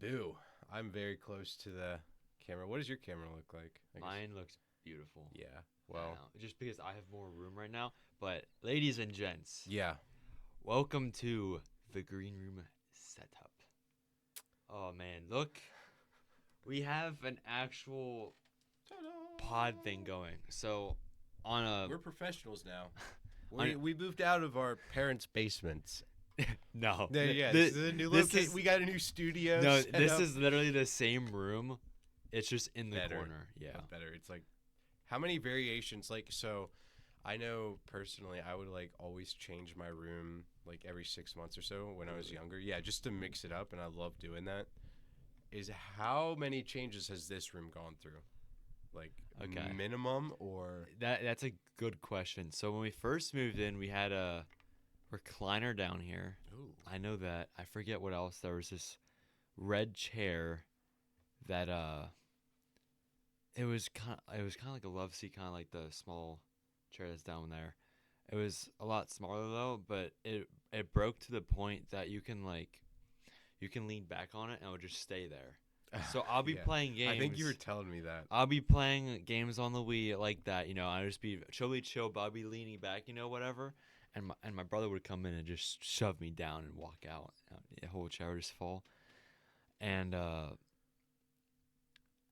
Boo. I'm very close to the camera. What does your camera look like? Mine looks beautiful. Yeah. I Well, know, just because I have more room right now. But ladies and gents, yeah. welcome to the green room setup. Oh man, look, we have an actual pod thing going. So on a We're professionals now. on We moved out of our parents' basements. no, Yeah, th- this is a new this location. is We got a new studio. no, set this up. is literally the same room. It's just in the Better. corner. Yeah. Better. It's like how many variations? Like so, I know personally, I would like always change my room like every 6 months or so when I was younger. Yeah, just to mix it up, and I love doing that. Is how many changes has this room gone through? Like Okay. minimum or That's a good question. So when we first moved in, we had a recliner down here. ooh. I know that. I forget what else. There was this red chair that it was kind of like a love seat, kind of like the small chair that's down there. It was a lot smaller though, but it broke to the point that you can lean back on it and it would just stay there. So I'll be Yeah. playing games. I think you were telling me that. I'll be playing games on the Wii like that, I'll just be totally chill, but I'll be leaning back, whatever. And my brother would come in and just shove me down and walk out. The whole chair would just fall. And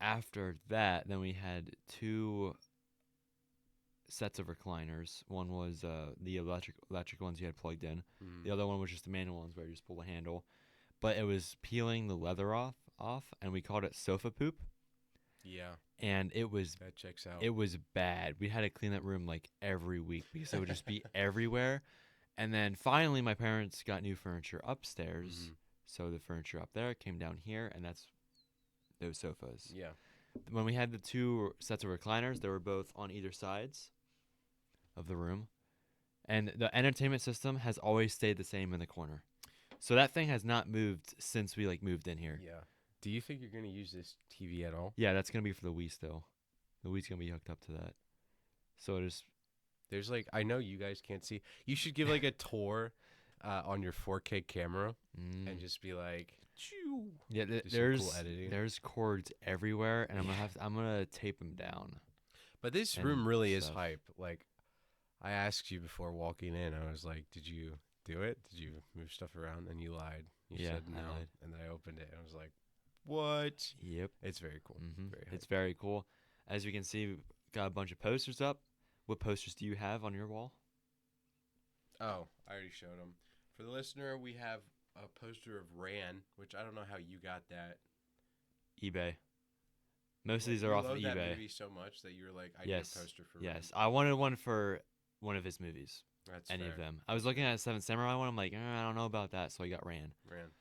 after that, then we had two sets of recliners. One was the electric ones you had plugged in. The other one was just the manual ones where you just pull the handle. But it was peeling the leather off, and we called it sofa poop. Yeah, And that checks out. it was bad. We had to clean that room like every week because it would just be everywhere. And then finally, my parents got new furniture upstairs. Mhm. So the furniture up there came down here, and that's those sofas. Yeah. When we had the two sets of recliners, they were both on either sides of the room. And the entertainment system has always stayed the same in the corner. So that thing has not moved since we moved in here. Yeah. Do you think you're gonna use this TV at all? Yeah, that's gonna be for the Wii still. The Wii's gonna be hooked up to that. So it is. There's like I know you guys can't see. You should give like a tour on your 4K camera and just be like, Choo. Yeah, Do some there's cool editing. there's cords everywhere, and I'm gonna tape them down. But this and room really is stuff. hype. Like I asked you before walking in, I was like, "Did you do it? Did you move stuff around?" And you lied. You Yeah, said I no. lied. And then I opened it and I was like, "What?" Yep. It's very cool. Very hype. It's very cool. As you can see, we've got a bunch of posters up. What posters do you have on your wall? Oh, I already showed them. For the listener, we have a poster of Ran, which I don't know how you got that. eBay. Most of these You are off of love that eBay. movie so much that you were like, "I need Yes. a poster for Yes. Ran." I wanted one for one of his movies. That's Any fair. of them. I was looking at a Seven Samurai one. I'm like, I don't know about that. So I got Ran. Ran.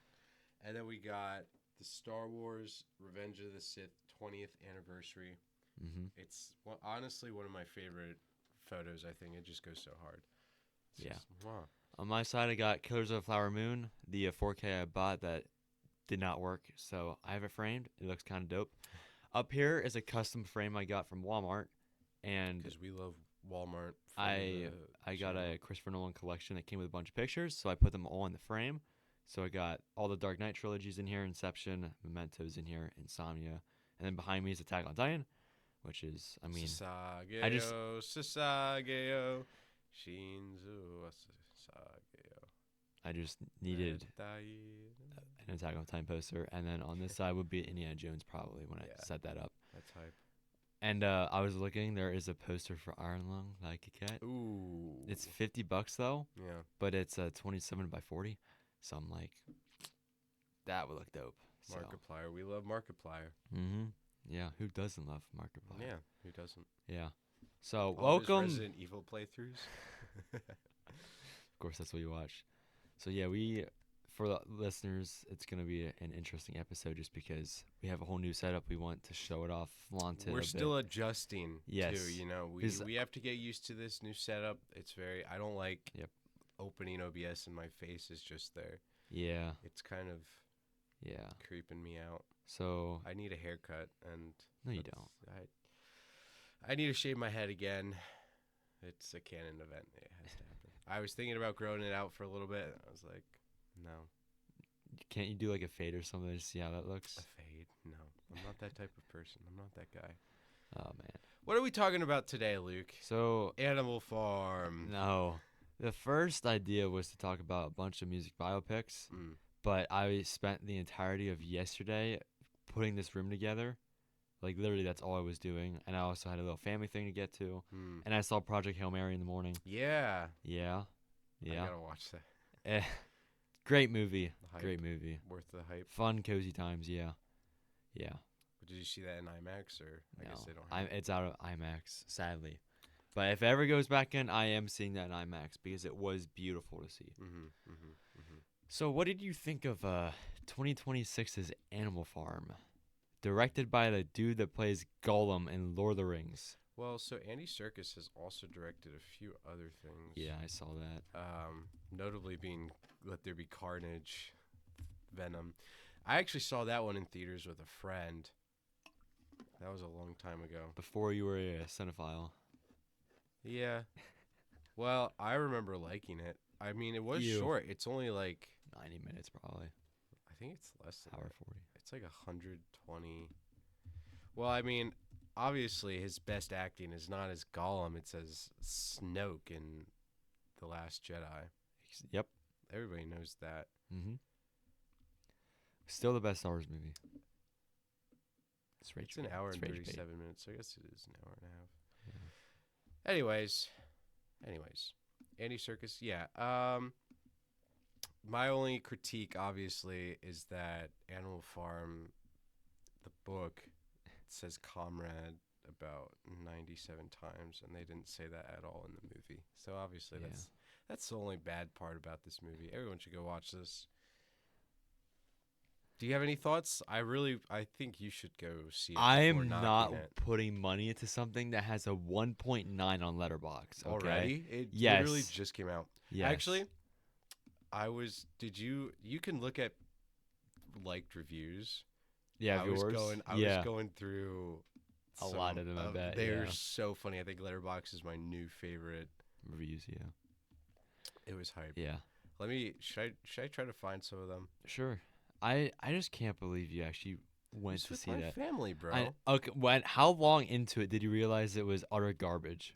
And then we got the Star Wars Revenge of the Sith 20th anniversary. It's honestly one of my favorite photos. I think it just goes so hard. It's Yeah. just, wow. On my side, I got Killers of the Flower Moon, the 4K I bought that did not work. So I have it framed. It looks kind of dope. Up here is a custom frame I got from Walmart. And Because we love Walmart. For I the got channel. a Christopher Nolan collection that came with a bunch of pictures, so I put them all in the frame. So I got all the Dark Knight trilogies in here, Inception, Memento's in here, Insomnia, and then behind me is Attack on Titan, which is, I mean, Sasageo, Sasageo, Shinzo Sasageo. I just needed Metai- an Attack on Titan poster, and then on this side would be Indiana Jones probably when I Yeah. set that up. That's hype. And I was looking, there is a poster for Iron Lung, like a cat. Ooh. It's $50 though, Yeah. but it's 27 by 40. So I'm like, that would look dope. So. Markiplier. We love Markiplier. Yeah, who doesn't love Markiplier? Yeah. Who doesn't? Yeah. So All of his welcome. Resident Evil playthroughs. Of course, that's what you watch. So yeah, for the listeners, it's gonna be an interesting episode just because we have a whole new setup. We want to show it off, flaunt it. We're a still bit. adjusting Yes. too. You know, we have to get used to this new setup. It's very. I don't like opening OBS and my face is just there. Yeah. It's kind of creeping me out. So I need a haircut and no, you don't. I need to shave my head again. It's a canon event. It has to happen. I was thinking about growing it out for a little bit. I was like, no. Can't you do like a fade or something to see how that A looks? fade? No, I'm not that type of person. I'm not that guy. Oh man. What are we talking about today, Luke? So Animal Farm. no, the first idea was to talk about a bunch of music biopics, Mm. but I spent the entirety of yesterday putting this room together. Like literally, that's all I was doing, and I also had a little family thing to get to, Mm. and I saw Project Hail Mary in the morning. Yeah. Yeah, I yeah. gotta watch that. Eh, great movie. The hype. Great movie. Worth the hype. Fun, cozy times. Yeah, yeah. Did you see that in IMAX or I No, guess they don't have it's out of IMAX, sadly. But if it ever goes back in, I am seeing that in IMAX because it was beautiful to see. Mm-hmm. Mm-hmm. Mm-hmm. So, what did you think of 2026's Animal Farm, directed by the dude that plays Gollum in Lord of the Rings? Well, so Andy Serkis has also directed a few other things. Yeah, I saw that. Notably being Let There Be Carnage, Venom. I actually saw that one in theaters with a friend. That was a long time ago. Before you were a cinephile. Yeah. Well, I remember liking it. I mean, it was You. short. It's only like 90 minutes probably. I think it's less than Hour that. 40. It's like 120. Well, I mean, obviously his best acting is not as Gollum. It's as Snoke in The Last Jedi. Yep. Everybody knows that. Mm-hmm. Still the best Star Wars movie. It's an hour It's and rage bait. 37 minutes, so I guess it is an hour and a half. Yeah. Anyways, Andy Serkis, yeah. My only critique, obviously, is that Animal Farm, the book, says comrade about 97 times, and they didn't say that at all in the movie. So obviously, Yeah. that's the only bad part about this movie. Everyone should go watch this. Do you have any thoughts? I think you should go see it. I before am knocking not it. putting money into something that has a 1.9 on Letterboxd. Okay? Already. It Yes. literally just came out. Yes. Actually, you can look at liked reviews. Yeah, I was viewers. was going through A lot of them, I bet, They're yeah. so funny. I think Letterboxd is my new favorite. Reviews, yeah. It was hype. Yeah. Should I try to find some of them? Sure. I just can't believe you actually went It's to with see my that. family, bro. Okay, how long into it did you realize it was utter garbage?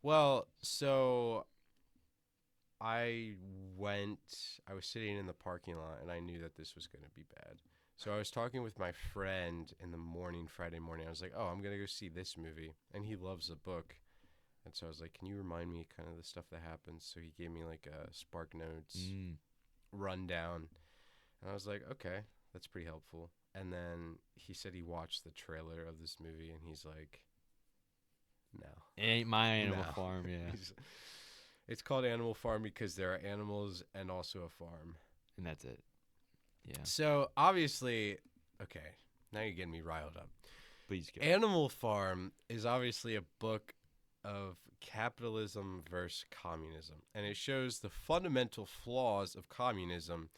Well, so I was sitting in the parking lot and I knew that this was going to be bad. So I was talking with my friend in the morning, Friday morning. I was like, "Oh, I'm going to go see this movie." And he loves the book. And so I was like, "Can you remind me kind of the stuff that happens?" So he gave me like a Spark Notes rundown. And I was like, "Okay, that's pretty helpful." And then he said he watched the trailer of this movie and he's like, "No. It ain't my Animal No. Farm, yeah. It's called Animal Farm because there are animals and also a farm." And that's it. Yeah. So obviously, okay, now you're getting me riled up. Please go. Animal Farm is obviously a book of capitalism versus communism, and it shows the fundamental flaws of communism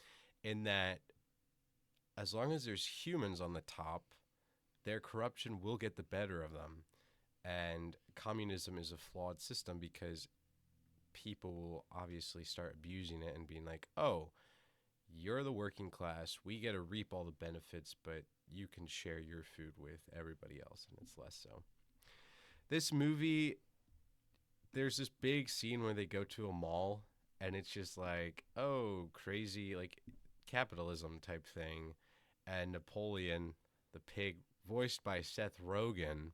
in that as long as there's humans on the top, their corruption will get the better of them. And communism is a flawed system because people will obviously start abusing it and being like, "Oh, you're the working class. We get to reap all the benefits, but you can share your food with everybody else," and it's less so. This movie, there's this big scene where they go to a mall, and it's just like, oh, crazy, like capitalism type thing. And Napoleon, the pig, voiced by Seth Rogen,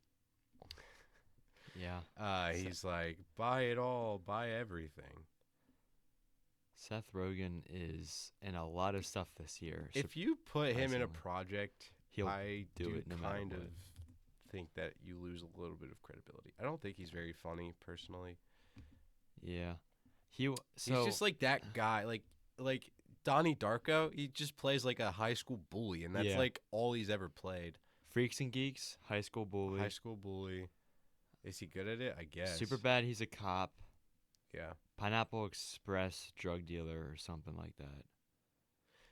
Yeah. he's like, "Buy it all, buy everything." Seth Rogen is in a lot of stuff this year. If you put him in a surprisingly. project, He'll I do do it no matter kind of what. think that you lose a little bit of credibility. I don't think he's very funny personally. Yeah. He's just like that guy, like Donnie Darko. He just plays like a high school bully, and that's Yeah. like all he's ever played. Freaks and Geeks, High School Bully. High school bully. Is he good at it? I guess. Superbad, he's a cop. Yeah. Pineapple Express, drug dealer or something like that.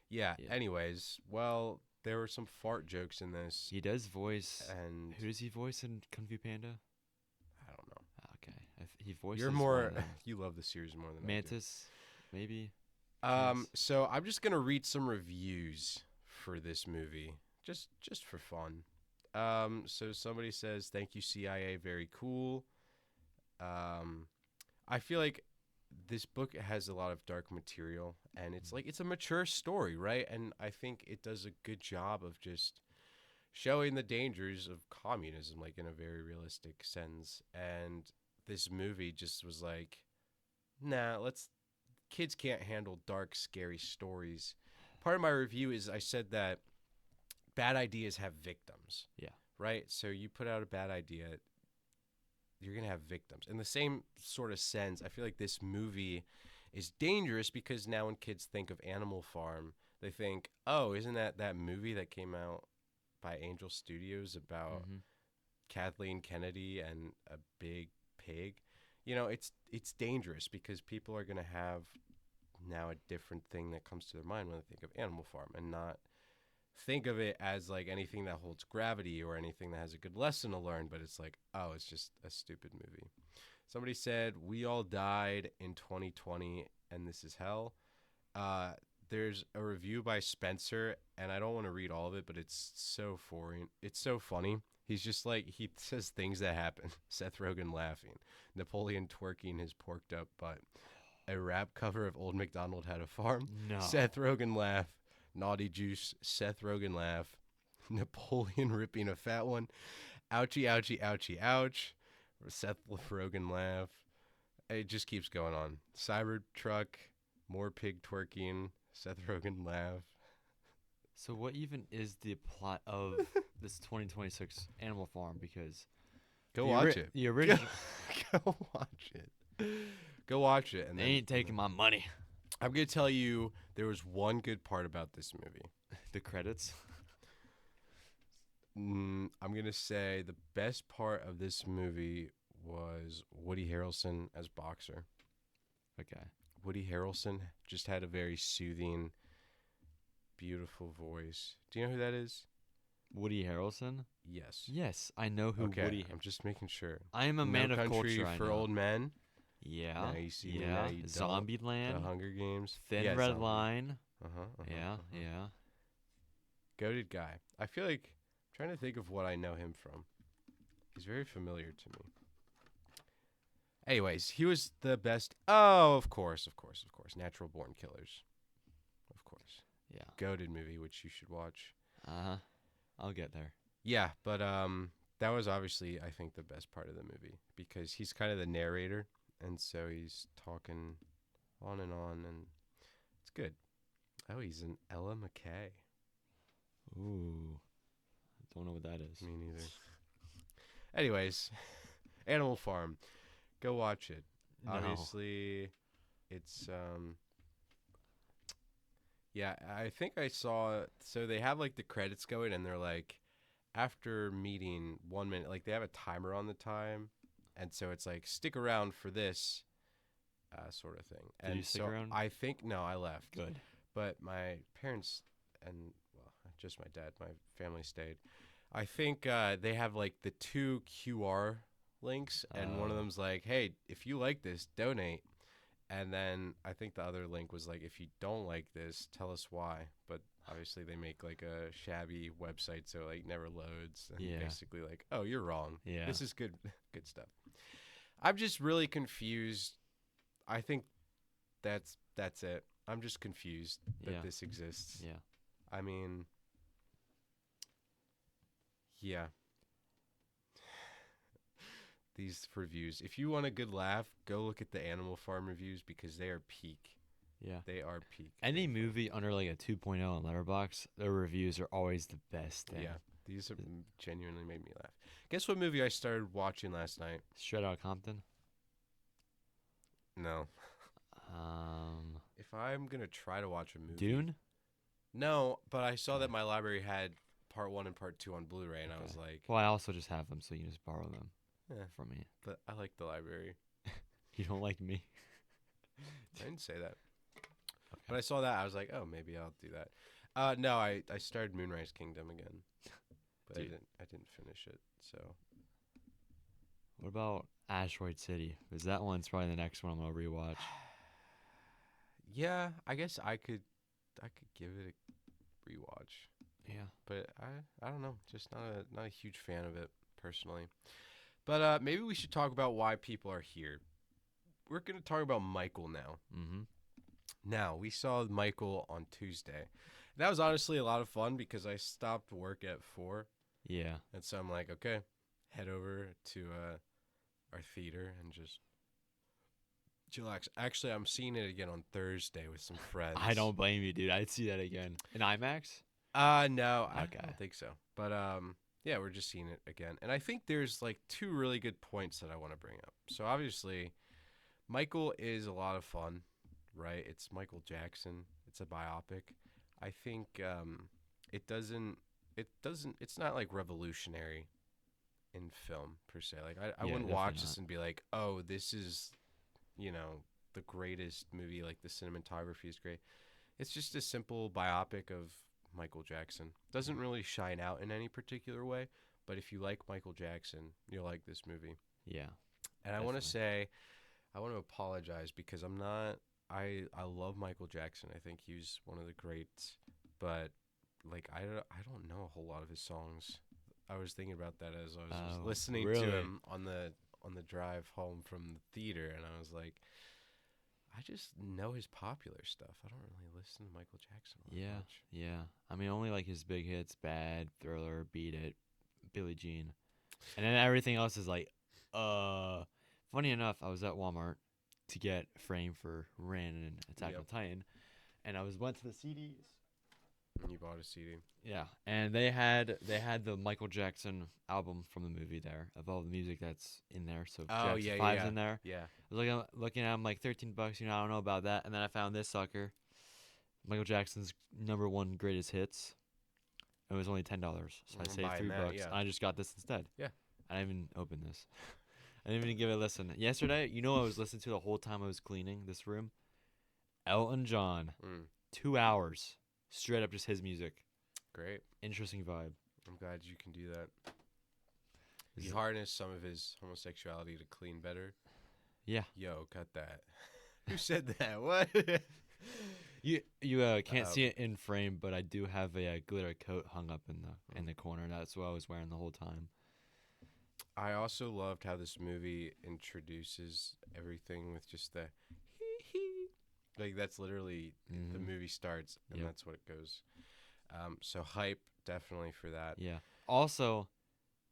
Yeah. Yeah. Anyways, well, there were some fart jokes in this, He does voice. and Who does he voice in Kung Fu Panda? I don't know. Okay. He voices You're one more. of them. You love the series more than Mantis, maybe. So I'm just gonna read some reviews for this movie, just for fun. So somebody says, "Thank you, CIA. Very cool." Um, I feel like this book has a lot of dark material, and it's a mature story, right? And I think it does a good job of just showing the dangers of communism, like in a very realistic sense. And this movie just was like, nah, let's kids can't handle dark, scary stories. Part of my review is I said that bad ideas have victims. Yeah. Right? So you put out a bad idea, you're going to have victims. In the same sort of sense, I feel like this movie is dangerous because now when kids think of Animal Farm, they think, "Oh, isn't that movie that came out by Angel Studios about Kathleen Kennedy and a big pig?" It's dangerous because people are going to have now a different thing that comes to their mind when they think of Animal Farm, and not think of it as like anything that holds gravity or anything that has a good lesson to learn, but it's like, oh, it's just a stupid movie. Somebody said, "We all died in 2020 and this is hell." There's a review by Spencer, and I don't want to read all of it, but it's so foreign. It's so funny. He's just like, he says things that happen. Seth Rogen laughing. Napoleon twerking his porked up butt. A rap cover of Old MacDonald Had a Farm. No. Seth Rogen laugh. Naughty Juice. Seth Rogen laugh. Napoleon ripping a fat one. Ouchie, ouchie, ouchie, ouch. Seth Rogen laugh. It just keeps going on. Cybertruck. More pig twerking. Seth Rogen laugh. So what even is the plot of this 2026 Animal Farm? Because Go watch it. The original. Go watch it. Go watch it. And They ain't taking my money. I'm going to tell you there was one good part about this movie. The credits. I'm going to say the best part of this movie was Woody Harrelson as Boxer. Okay. Woody Harrelson just had a very soothing, beautiful voice. Do you know who that is? Woody Harrelson? Yes. Yes, I know who Okay, Woody. I'm just making sure. I am a man No of Country culture. for I know. Old Men. Yeah. Now you see me, yeah. now you don't. Zombieland. The Hunger Games. Thin Yeah, Red Zombie. Line. Yeah. Yeah. Goated guy. I feel like I'm trying to think of what I know him from. He's very familiar to me. Anyways, he was the best. Oh, of course. Natural Born Killers. Of course. Yeah. Goated movie, which you should watch. I'll get there. Yeah, but that was obviously, I think, the best part of the movie because he's kind of the narrator, and so he's talking on, and it's good. Oh, he's an Ella McKay. Ooh. Don't know what that is. Me neither. Anyways, Animal Farm. Go watch it. No. Obviously, it's yeah, I think I saw, so they have like the credits going and they're like, after meeting 1 minute, like they have a timer on the time, and so it's like, stick around for this sort of thing. Did and you stick so around? I think, no, I left. Good. But my parents and, well, just my dad, my family stayed. I think they have like the 2 QR links, and one of them's like, hey, if you like this, donate. And then I think the other link was like, if you don't like this, tell us why. But obviously they make like a shabby website, so like never loads. And Yeah. basically like, oh, you're wrong. Yeah. This is good stuff. I'm just really confused. I think that's it. I'm just confused that this exists. Yeah. I mean, yeah. These reviews. If you want a good laugh, go look at the Animal Farm reviews because they are peak. Yeah. They are peak. Any movie under like a 2.0 on Letterboxd, their reviews are always the best thing. Yeah. These have genuinely made me laugh. Guess what movie I started watching last night? Straight Outta Compton. No. If I'm going to try to watch a movie. Dune? No, but I saw that my library had part 1 and part 2 on Blu-ray, and I was like, Well, I also just have them, so you can just borrow them from me. but I like the library. You don't like me? I didn't say that. Okay. But I saw that. I was like, oh, maybe I'll do that. No, I started Moonrise Kingdom again, but I didn't finish it. So, what about Asteroid City? Because that one's probably the next one I'm gonna rewatch. Yeah, I guess I could give it a rewatch, Yeah. but I don't know, just not a huge fan of it personally. But maybe we should talk about why people are here. We're gonna talk about Michael now. Mm-hmm. Now we saw Michael on Tuesday. That was honestly a lot of fun because I stopped work at 4, Yeah. and so I'm like, okay, head over to our theater and just chillax. Actually, I'm seeing it again on Thursday with some friends. I don't blame you, dude. I'd see that again. In IMAX? No, I Okay. don't think so. But yeah, we're just seeing it again, and I think there's like 2 really good points that I want to bring up. So obviously, Michael is a lot of fun, right? It's Michael Jackson. It's a biopic. I think it's not like revolutionary in film per se. Like I Yeah, wouldn't definitely watch not. this and be like, oh, this is, the greatest movie. Like the cinematography is great. It's just a simple biopic of Michael Jackson. Doesn't really shine out in any particular way, but if you like Michael Jackson, you'll like this movie. Yeah. And I want Definitely. to say, I want to apologize because I'm not. I love Michael Jackson. I think he's one of the greats, but like I don't know a whole lot of his songs. I was thinking about that as I was just Oh, listening to really? him on the drive home from the theater, and I was like, I just know his popular stuff. I don't really listen to Michael Jackson all that Yeah. much. Yeah. I mean, only like his big hits: Bad, Thriller, Beat It, Billie Jean, and then everything else is like, uh. Funny enough, I was at Walmart to get Frame for Ran and Attack on Yep. Titan, and I went to the CDs. And you bought a CD. Yeah, and they had the Michael Jackson album from the movie there of all the music that's in there. So Oh Jackson yeah, yeah, 5's yeah, in there. yeah. I was looking at him like $13. I don't know about that. And then I found this sucker, Michael Jackson's #1 greatest hits. It was only $10, so I I'm saved buying that. $3. Yeah, And I just got this instead. yeah. I didn't even open this. I didn't even give it a listen. Yesterday, I was listening to the whole time I was cleaning this room. Elton John, Mm, 2 hours, straight up just his music. great. Interesting vibe. I'm glad you can do that. Is He it- harnessed some of his homosexuality to clean better. Yeah. Yo, cut that. Who said that? What? You can't see Um, it in frame, but I do have a, glitter coat hung up in the corner. That's what I was wearing the whole time. I also loved how this movie introduces everything with just the hee hee. Like that's literally the Mhm. movie starts and Yep. that's what it goes. So hype definitely for that. Yeah. Also,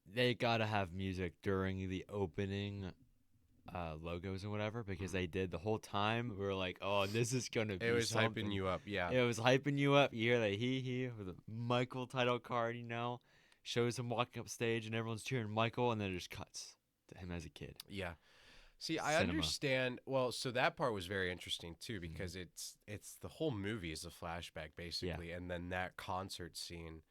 they gotta have music during the opening logos and whatever because Mhm. they did the whole time. We were like, oh, this is gonna It be was something. hyping you up, yeah. It was hyping you up. You hear the hee with the Michael title card, shows him walking up stage and everyone's cheering Michael, and then it just cuts to him as a kid. Yeah. See, I Cinema. understand. Well, so that part was very interesting too Mhm. because it's the whole movie is a flashback basically, and then that concert scene,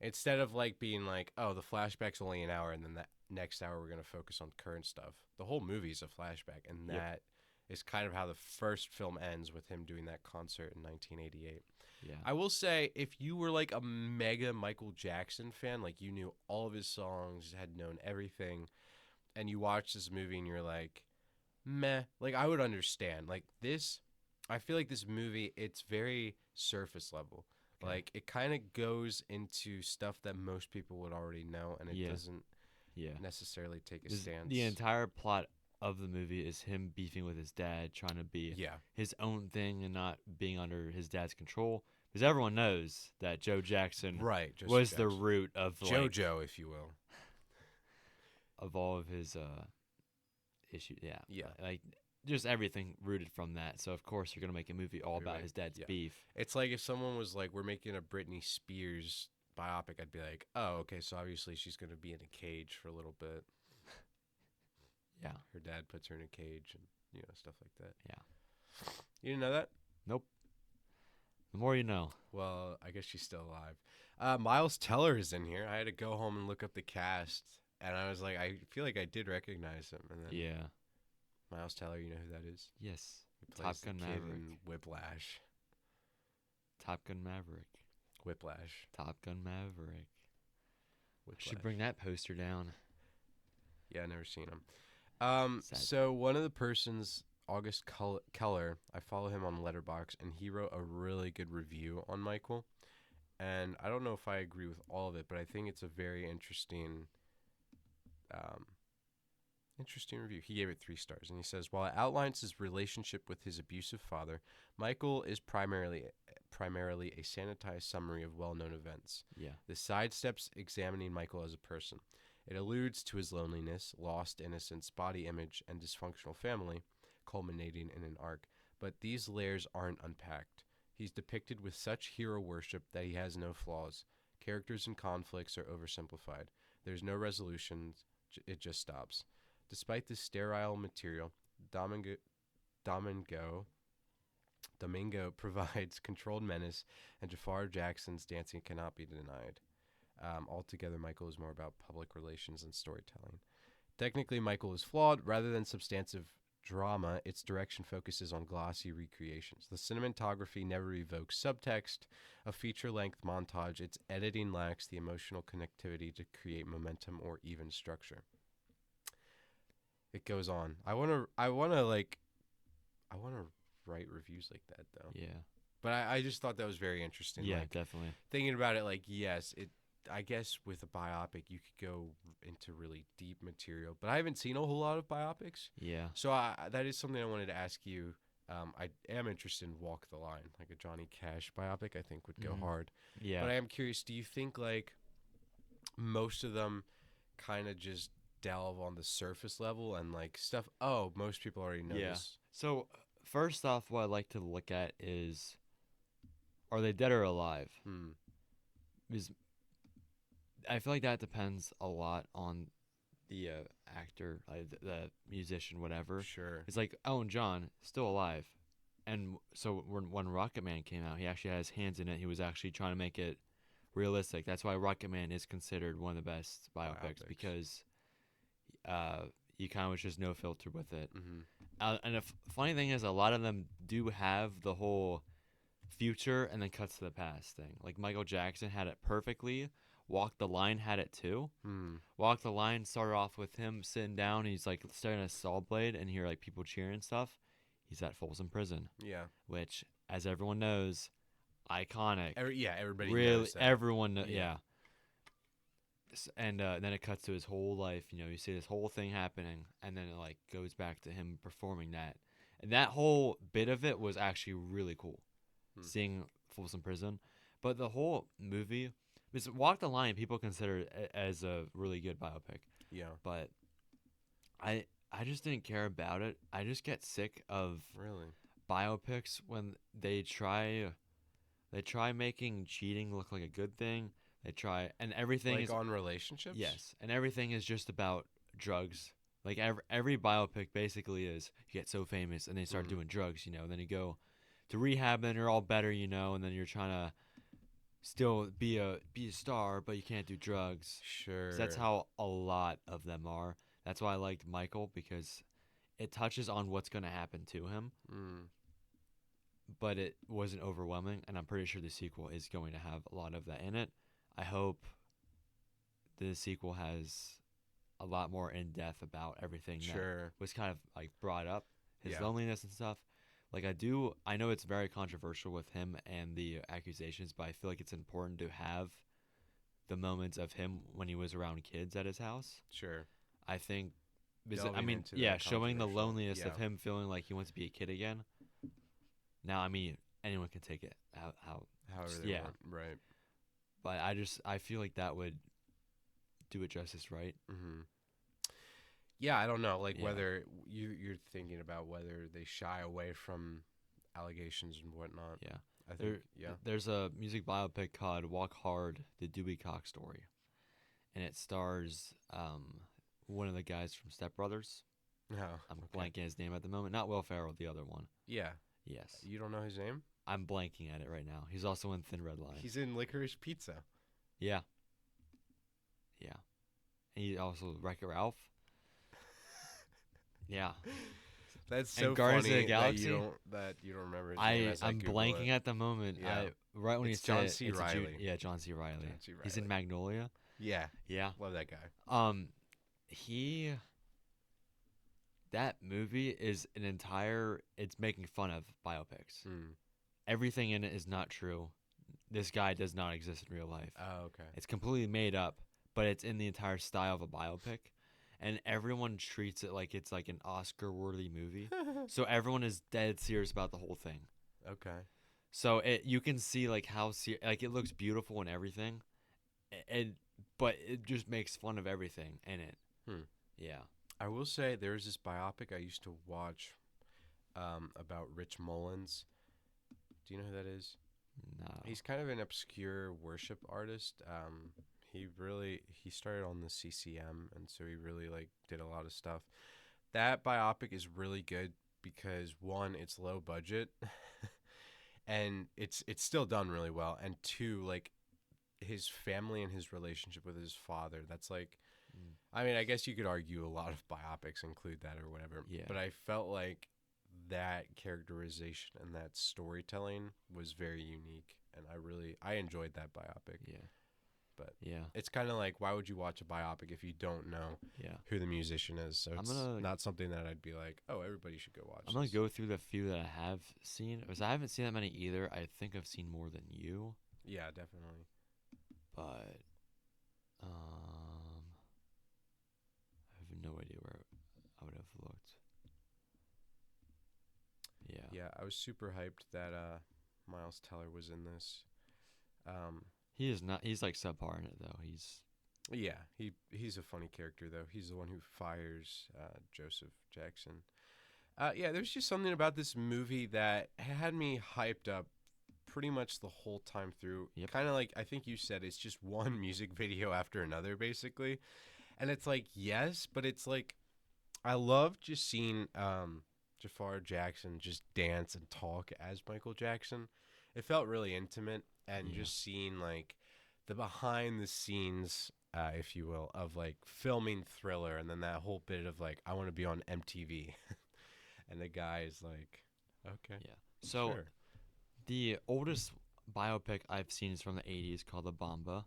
instead of like being like, oh, the flashback's only an hour, and then that next hour we're gonna focus on current stuff. The whole movie is a flashback, and Yep. that is kind of how the first film ends with him doing that concert in 1988. Yeah. I will say, if you were like a mega Michael Jackson fan, like you knew all of his songs, had known everything, and you watched this movie and you're like, meh, like I would understand. Like this, I feel like this movie, it's very surface level. Okay. Like it kind of goes into stuff that most people would already know, and it Yeah. doesn't Yeah. necessarily take a This- stance. The entire plot of the movie is him beefing with his dad, trying to be Yeah, his own thing and not being under his dad's control. Because everyone knows that Joe Jackson right. Joseph was the Jackson. root of JoJo, if you will. of all of his issues. Yeah. Yeah. Like just everything rooted from that. So of course you're gonna make a movie all You're about right. his dad's Yeah. beef. It's like if someone was like, "We're making a Britney Spears biopic," I'd be like, "Oh, okay, so obviously she's gonna be in a cage for a little bit. Yeah. Her dad puts her in a cage, and stuff like that." Yeah. You didn't know that? Nope. The more you know. Well, I guess she's still alive. Miles Teller is in here. I had to go home and look up the cast, and I was like, I feel like I did recognize him. And then Yeah. Miles Teller, you know who that is? Yes. He Top plays the Gun kid Maverick. in Whiplash. Top Gun Maverick. Whiplash. Top Gun Maverick. Whiplash. Should bring that poster down. Yeah, I never seen him. Sad. So one of the persons Keller. I follow him on Letterboxd, and he wrote a really good review on Michael. And I don't know if I agree with all of it, but I think it's a very um, interesting review. He gave it 3 stars, and he says, while it outlines his relationship with his abusive father, Michael is primarily a sanitized summary of well-known events. Yeah. This sidesteps examining Michael as a person. It alludes to his loneliness, lost innocence, body image, and dysfunctional family, culminating in an arc. But these layers aren't unpacked. He's depicted with such hero worship that he has no flaws. Characters and conflicts are oversimplified. There's no resolution, it just stops. Despite this sterile material, Domingo provides controlled menace, and Jafar Jackson's dancing cannot be denied. Altogether, Michael is more about public relations and storytelling. Technically, Michael is flawed. Rather than substantive drama, its direction focuses on glossy recreations. The cinematography never evokes subtext. A feature-length montage, its editing lacks the emotional connectivity to create momentum or even structure. It goes on. I wanna write reviews like that though. Yeah. But I just thought that was very interesting. Yeah, like, definitely. thinking about it, like, yes, I guess with a biopic you could go into really deep material, but I haven't seen a whole lot of biopics. Yeah. So that is something I wanted to ask you. I am interested in Walk the Line, like a Johnny Cash biopic. I think would go hard. Yeah. But I am curious. Do you think like most of them kind of just delve on the surface level and like stuff? Oh, most people already know this. So first off, what I like to look at is, are they dead or alive? Because I feel like that depends a lot on the actor, the musician, whatever. Sure. It's like Elton John, still alive. And so when Rocket Man came out, he actually had his hands in it. He was actually trying to make it realistic. That's why Rocket Man is considered one of the best biopics. Because you kind of was just no filter with it. And the funny thing is, a lot of them do have the whole future and then cuts to the past thing. Like Michael Jackson had it perfectly. Walk the Line had it too. Walk the Line started off with him sitting down. He's like staring at a saw blade, and you hear like people cheering and stuff. He's at Folsom Prison. Yeah. Which, as everyone knows, iconic. Everybody really knows that. everyone yeah. And then it cuts to his whole life. You know, you see this whole thing happening, and then it like goes back to him performing that. And that whole bit of it was actually really cool, seeing Folsom Prison. But the whole movie, because Walk the Line, people consider it as a really good biopic. Yeah. But I just didn't care about it. I just get sick of biopics when they try making cheating look like a good thing. They try, and everything like is on relationships. Yes, and everything is just about drugs. Like every biopic basically is, you get so famous and they start doing drugs, you know. Then you go to rehab, and you're all better, you know. And then you're trying to still be a star, but you can't do drugs. Sure. So that's how a lot of them are. That's why I liked Michael, because it touches on what's going to happen to him. But it wasn't overwhelming, and I'm pretty sure the sequel is going to have a lot of that in it. I hope the sequel has a lot more in depth about everything that was kind of like brought up, his loneliness and stuff. Like I know it's very controversial with him and the accusations, but I feel like it's important to have the moments of him when he was around kids at his house. Sure. I think, Delving showing the loneliness of him feeling like he wants to be a kid again. Now, I mean, anyone can take it however they want. Right. But I feel like that would do it justice, right? Yeah, I don't know. Like whether you're thinking about whether they shy away from allegations and whatnot. Yeah. I think, There's a music biopic called Walk Hard, The Dewey Cox Story. And it stars one of the guys from Step Brothers. I'm blanking his name at the moment. Not Will Ferrell, the other one. Yeah. Yes. You don't know his name? I'm blanking at it right now. He's also in Thin Red Line. He's in Licorice Pizza. Yeah. Yeah. And he also Wreck-It Ralph. Yeah. That's so and Guardians funny of the Galaxy, that you don't remember his name. I'm blanking at the moment. Yeah. Right when it's you John say C. it's Reilly. John C. Reilly. John C. Reilly. He's in Magnolia. Yeah. Yeah. Love that guy. He that movie is an entire. It's making fun of biopics. Mm. Everything in it is not true. This guy does not exist in real life. Oh, okay. It's completely made up, but it's in the entire style of a biopic, and everyone treats it like it's like an Oscar-worthy movie. So everyone is dead serious about the whole thing. Okay. So you can see like how like it looks beautiful and everything, and but it just makes fun of everything in it. Hmm. Yeah. I will say there's this biopic I used to watch about Rich Mullins. Do you know who that is? No. He's kind of an obscure worship artist. He started on the CCM, and so he really like did a lot of stuff. That biopic is really good because one, it's low budget, and it's still done really well, and two, like his family and his relationship with his father. That's like, Mm. I mean, I guess you could argue a lot of biopics include that or whatever. Yeah. But I felt like that characterization and that storytelling was very unique, and I enjoyed that biopic. Yeah. But Yeah. it's kind of like, why would you watch a biopic if you don't know Yeah. who the musician is? So I'm it's gonna- not something that I'd be like, oh, everybody should go watch. I'm gonna this. go through the few that I have seen, because I haven't seen that many either. I think I've seen more than you, Yeah, definitely. but I have no idea where I would have looked. Yeah. Yeah, I was super hyped that Miles Teller was in this. He is not. He's like subpar in it though. Yeah, he's a funny character though. He's the one who fires Joseph Jackson. Yeah, there's just something about this movie that had me hyped up pretty much the whole time through. Yep. Kind of like, I think you said, it's just one music video after another basically. And it's like, yes, but it's like, I love just seeing Jafar Jackson just dance and talk as Michael Jackson. It felt really intimate, and Yeah. just seeing like the behind the scenes, if you will, of like filming Thriller, and then that whole bit of like, I want to be on MTV. And the guy is like, okay. Yeah. So sure. the oldest biopic I've seen is from the '80s called The Bamba.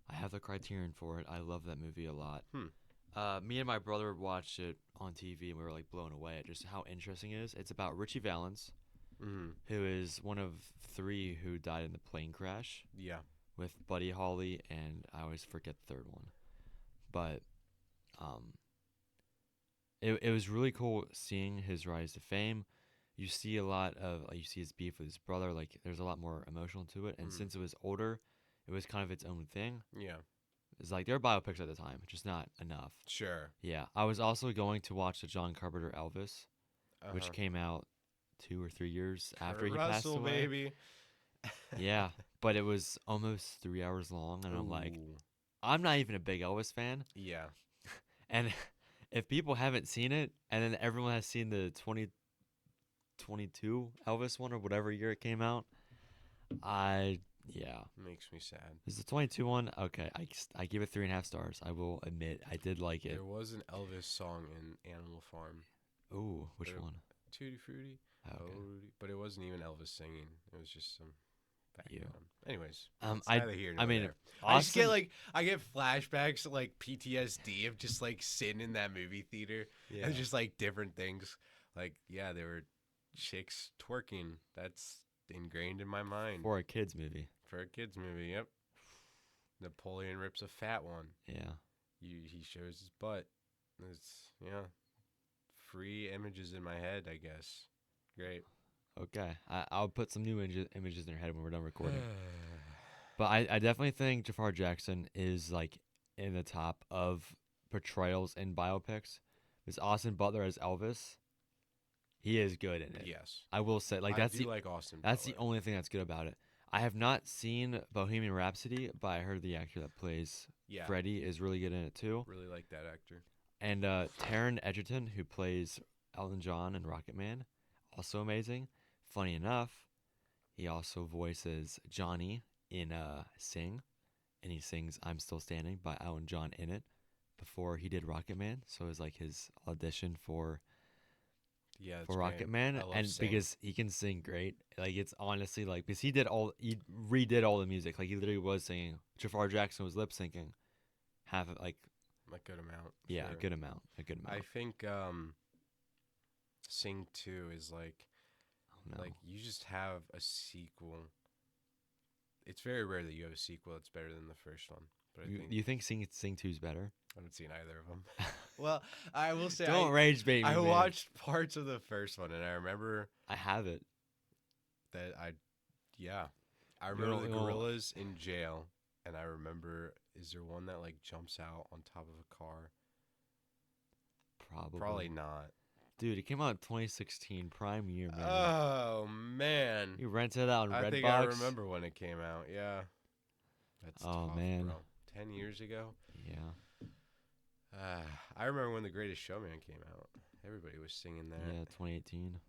I have the Criterion for it. I love that movie a lot. Me and my brother watched it on TV, and we were like blown away at just how interesting it is. It's about Richie Valens, Mm-hmm. who is one of 3 who died in the plane crash Yeah. with Buddy Holly, and I always forget the third one. But it was really cool seeing his rise to fame. You see a lot of you see his beef with his brother. Like there's a lot more emotional to it, and since it was older, it was kind of its own thing. Yeah. It's like there were biopics at the time, just not enough. Sure. Yeah, I was also going to watch the John Carpenter Elvis, which Uh-huh. came out 2 or 3 years after Kurt he passed Russell, away. baby. Yeah, but it was almost 3 hours long, and I'm like, Ooh. I'm not even a big Elvis fan, Yeah. and if people haven't seen it, and then everyone has seen the 2022 Elvis one or whatever year it came out, yeah. Makes me sad. Is the 22 one? Okay, I give it 3.5 stars. I will admit I did like it. There was an Elvis song in Animal Farm. Ooh, which There- one? Tutti Frutti. Oh, okay. But it wasn't even Elvis singing. It was just some background. Anyways, it's I neither here nor mean, there. I just get Austin- I get flashbacks, like PTSD of just like sitting in that movie theater yeah. and just like different things. Like, yeah, there were chicks twerking. That's ingrained in my mind. For a kids movie. For a kids movie, yep. Napoleon rips a fat one. Yeah. He shows his butt. It's free images in my head, I guess. Great. Okay. I'll put some new images in your head when we're done recording. But I definitely think Jafar Jackson is like in the top of portrayals in biopics. Because Austin Butler as Elvis, he is good in it. Yes. I will say, like I do like Austin that's the Butler. only thing that's good about it. I have not seen Bohemian Rhapsody, but I heard the actor that plays Yeah. Freddie is really good in it too. Really like that actor. And Taron Egerton, who plays Elton John in Rocket Man, also amazing. Funny enough, he also voices Johnny in Sing, and he sings "I'm Still Standing" by Elton John in it before he did Rocket Man. So it was like his audition for Yeah, that's Rocket great. Man, I love and Sing. because he can sing great, like it's honestly like because he redid all the music, like he literally was singing. Jafar Jackson was lip syncing, half of like a good amount. yeah, sure. a good amount. I think Sing 2 is Oh no. like you just have a sequel. It's very rare that you have a sequel that's better than the first one. But I think You think Sing 2's better? I haven't seen either of them. Well, I will say Don't rage bait me, I man. watched parts of the first one, and I remember I have it. that yeah, I You remember won't- the you won't- gorillas in jail, and I remember, is there one that like jumps out on top of a car? Probably. Probably not. Dude, it came out in 2016, prime year, man. Oh man, You rented it out on I Redbox. think I remember when it came out. Yeah, that's Oh, tough, man. bro. 10 years ago. Yeah. I remember when The Greatest Showman came out. Everybody was singing that. Yeah, 2018.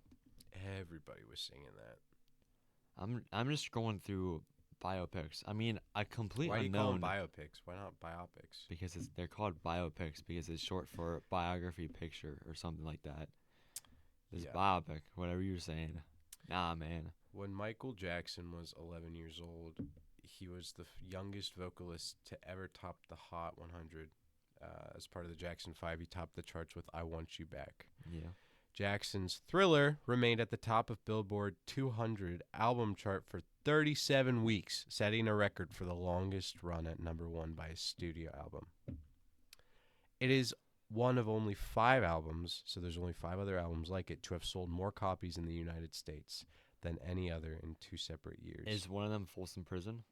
Everybody was singing that. I'm just going through biopics. I mean, a complete Why do you call them unknown biopics? Why not biopics? because they're called biopics because it's short for biography picture or something like that. This Yeah. biopic, whatever you're saying. Nah, man. When Michael Jackson was 11 years old, he was the youngest vocalist to ever top the Hot 100. As part of the Jackson 5, he topped the charts with I Want You Back. Yeah. Jackson's Thriller remained at the top of Billboard 200 album chart for 37 weeks, setting a record for the longest run at number 1 by a studio album. It is one of only 5 albums, so there's only 5 other albums like it, to have sold more copies in the United States than any other in 2 separate years. Is one of them Folsom Prison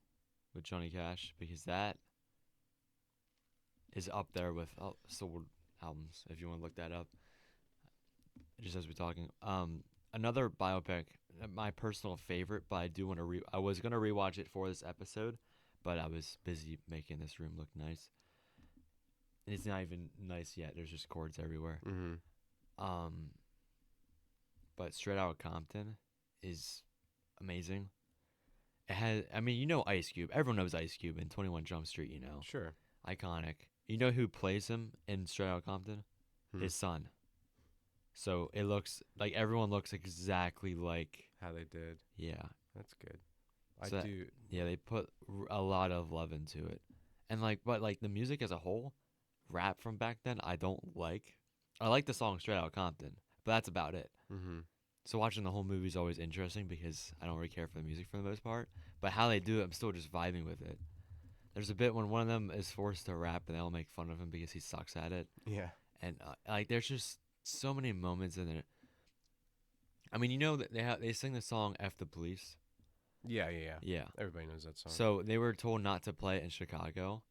with Johnny Cash? Because that is up there with sold albums, if you want to look that up. Just as we're talking. Another biopic, my personal favorite, but I do want to I was going to rewatch it for this episode, but I was busy making this room look nice. And it's not even nice yet. There's just cords everywhere. Mm-hmm. But Straight Outta Compton is amazing. It has, I mean, you know Ice Cube. Everyone knows Ice Cube in 21 Jump Street, you know. Sure. Iconic. You know who plays him in Straight Outta Compton? His son. So it looks like everyone looks exactly like How they did. Yeah. That's good. So I do. Yeah, they put a lot of love into it. And but the music as a whole, rap from back then, I don't like. I like the song Straight Outta Compton, but that's about it. Mm-hmm. So watching the whole movie is always interesting because I don't really care for the music for the most part. But how they do it, I'm still just vibing with it. There's a bit when one of them is forced to rap and they all make fun of him because he sucks at it. Yeah. And there's just so many moments in it. I mean, you know that they sing the song "F the Police." Yeah. Yeah. Everybody knows that song. So they were told not to play it in Chicago.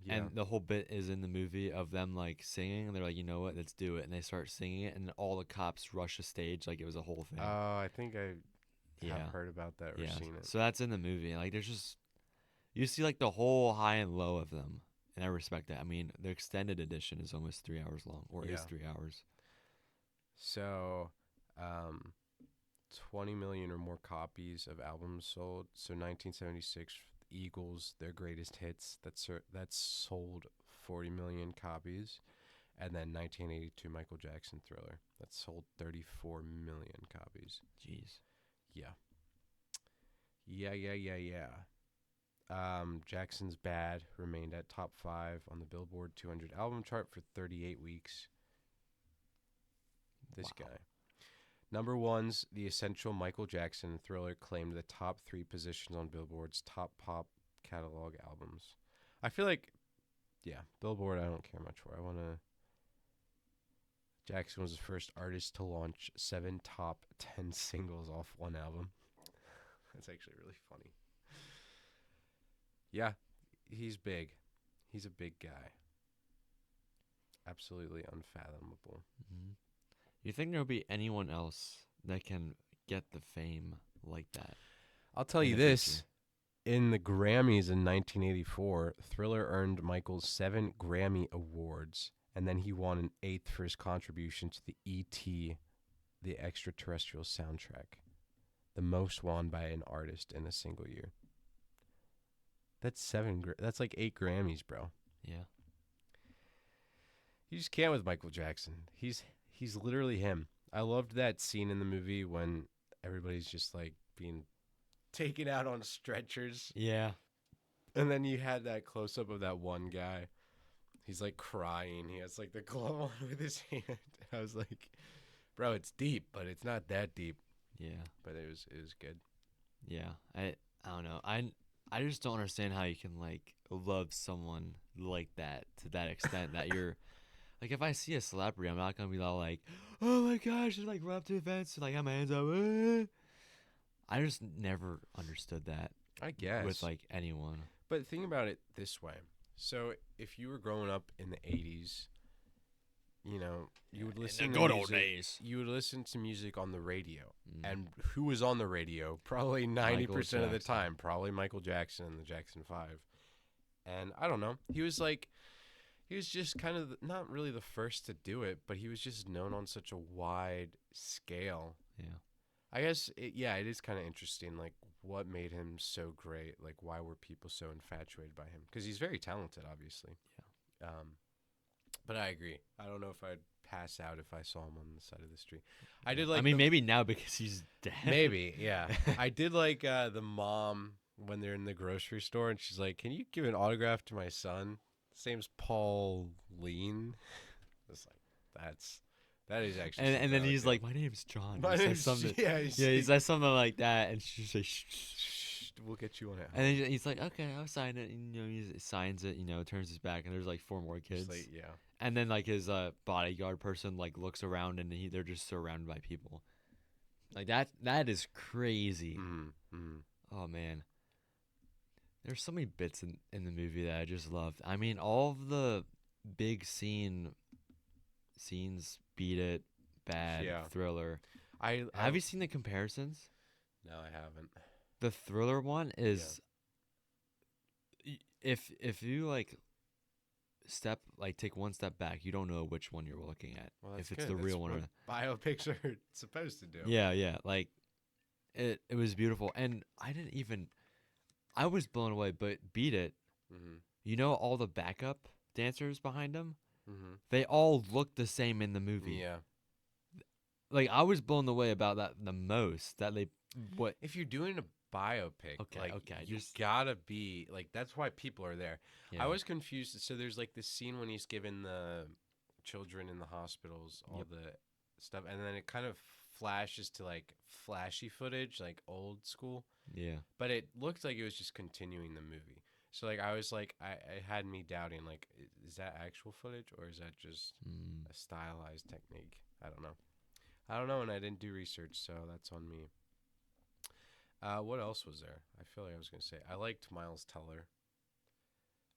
yeah. And the whole bit is in the movie of them singing, and they're like, you know what, let's do it. And they start singing it, and all the cops rush the stage like it was a whole thing. Oh, I think I Yeah. have heard about that or seen it. So that's in the movie. There's just, you see the whole high and low of them, and I respect that. I mean, the extended edition is almost 3 hours long, or is 3 hours. So, 20 million or more copies of albums sold. So 1976, Eagles, their greatest hits, that's sold 40 million copies. And then 1982, Michael Jackson, Thriller, that sold 34 million copies. Jeez. Yeah. Jackson's Bad remained at top 5 on the Billboard 200 album chart for 38 weeks. This guy. Number 1's The Essential Michael Jackson Thriller claimed the top 3 positions on Billboard's top pop catalog albums. I feel like, Billboard I don't care much for. Jackson was the first artist to launch 7 top 10 singles off one album. That's actually really funny. Yeah, he's big. He's a big guy. Absolutely unfathomable. Mm-hmm. You think there'll be anyone else that can get the fame like that? I'll tell you this. In the Grammys in 1984, Thriller earned Michael 7 Grammy Awards, and then he won an 8th for his contribution to the E.T., the extraterrestrial soundtrack, the most won by an artist in a single year. That's that's like 8 Grammys, bro. Yeah. You just can't with Michael Jackson. He's literally him. I loved that scene in the movie when everybody's just being taken out on stretchers. Yeah. And then you had that close up of that one guy. He's crying. He has the glove on with his hand. I was like, bro, it's deep, but it's not that deep. Yeah. But it was good. Yeah. I don't know. I just don't understand how you can like love someone like that to that extent that you're like if I see a celebrity, I'm not gonna be all like, oh my gosh, and like run up to the fence and like have my hands up. I just never understood that I with guess. like anyone. But think about it this way. So if you were growing up in the 80s, you would listen to music. You would listen to music on the radio. Mm. And who was on the radio? Probably 90% of the time, probably Michael Jackson and the Jackson 5. And I don't know. He was just kind of not really the first to do it, but he was just known on such a wide scale. Yeah. I guess it is kind of interesting, like what made him so great. Like why were people so infatuated by him? Because he's very talented, obviously. Yeah. But I agree. I don't know if I'd pass out if I saw him on the side of the street. I did like. I mean, maybe now because he's dead. Maybe, yeah. I did like the mom when they're in the grocery store, and she's like, "Can you give an autograph to my son? His name's Pauline." It's like that is actually. And then he's like, "My name's John." My He name's says something. yeah. He says something like that, and she's like, "Shh, shh, shh." We'll get you on it. And then he's like, "Okay, I'll sign it." And, he signs it. Turns his back, and there's like 4 more kids. Like, yeah. And then like his bodyguard person like looks around, and they're just surrounded by people. Like that is crazy. Mm-hmm. Mm-hmm. Oh man, there's so many bits in the movie that I just loved. I mean, all of the big scenes, Beat It, Bad, Yeah. Thriller. I Have you seen the comparisons? No, I haven't. The Thriller one is if you like take one step back, you don't know which one you're looking at. Well, that's if it's good. the real That's one or what biopics are supposed to do. yeah, like it was beautiful, and I was blown away. But Beat It, Mm-hmm. all the backup dancers behind them, Mm-hmm. they all look the same in the movie. Yeah. Like I was blown away about that the most. That what If you're doing a biopic, Okay, you gotta be like. That's why people are there. yeah. I was confused. So there's like this scene when he's giving the children in the hospitals all the stuff, and then it kind of flashes to like flashy footage, like old school. Yeah. But it looked like it was just continuing the movie. So like I was like, it had me doubting like, is that actual footage or is that just a stylized technique? I don't know, and I didn't do research, so that's on me. What else was there? I feel like I was gonna say I liked Miles Teller.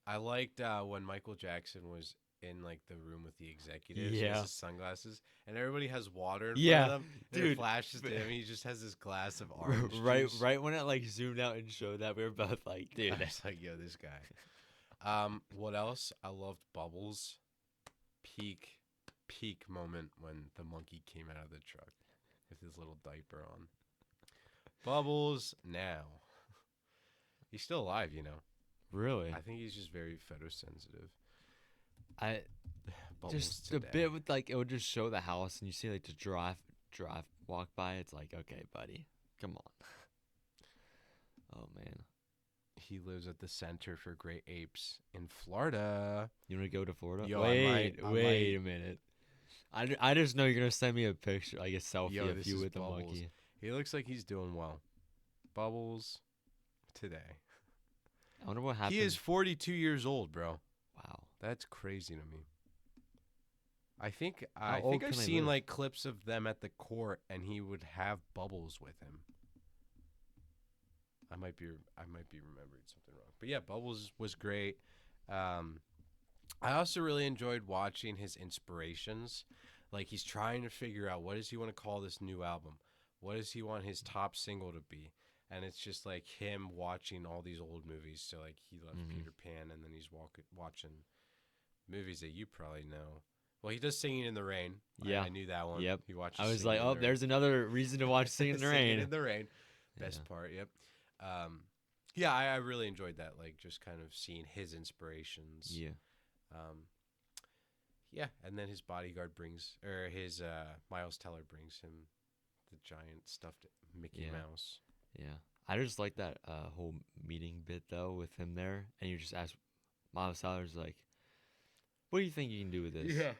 I liked when Michael Jackson was in like the room with the executives. He has his sunglasses, and everybody has water in front of them. And dude, it flashes to him. He just has this glass of orange juice. Right when it like zoomed out and showed that, we were both like, dude. I was like, yo, this guy. What else? I loved Bubbles. Peak moment when the monkey came out of the truck with his little diaper on. Bubbles now. He's still alive, Really? I think he's just very photosensitive. Bubbles Just today. a bit with like it would just show the house and you see like the giraffe walk by. It's like, okay, buddy, come on. Oh man. He lives at the Center for Great Apes in Florida. You want to go to Florida? Yo, wait I a minute. I just know you're gonna send me a picture, like a selfie Yo, of this you is with the Bubbles. monkey. He looks like he's doing well. Bubbles today. I wonder what happened. He is 42 years old, bro. Wow. That's crazy to me. I think How old I've can they seen live? like clips of them at the court, and he would have Bubbles with him. I might be remembering something wrong, but yeah, Bubbles was great. I also really enjoyed watching his inspirations. Like he's trying to figure out what does he want to call this new album, what does he want his top single to be, and it's just like him watching all these old movies. So like he loved Peter Pan, and then he's watching movies that you probably know. Well, he does Singing in the Rain. Yeah. I knew that one. Yep. He watches. I was Singing like, in oh, the there's another reason to watch Singing in the Rain. Singing in the Rain. Best Yeah. part. Yep. Yeah, I really enjoyed that. Like just kind of seeing his inspirations. Yeah. Yeah, and then his bodyguard his Miles Teller brings him the giant stuffed Mickey Mouse. Yeah. I just like that whole meeting bit though with him there, and you just ask Miles Teller's like, "What do you think you can do with this?" Yeah.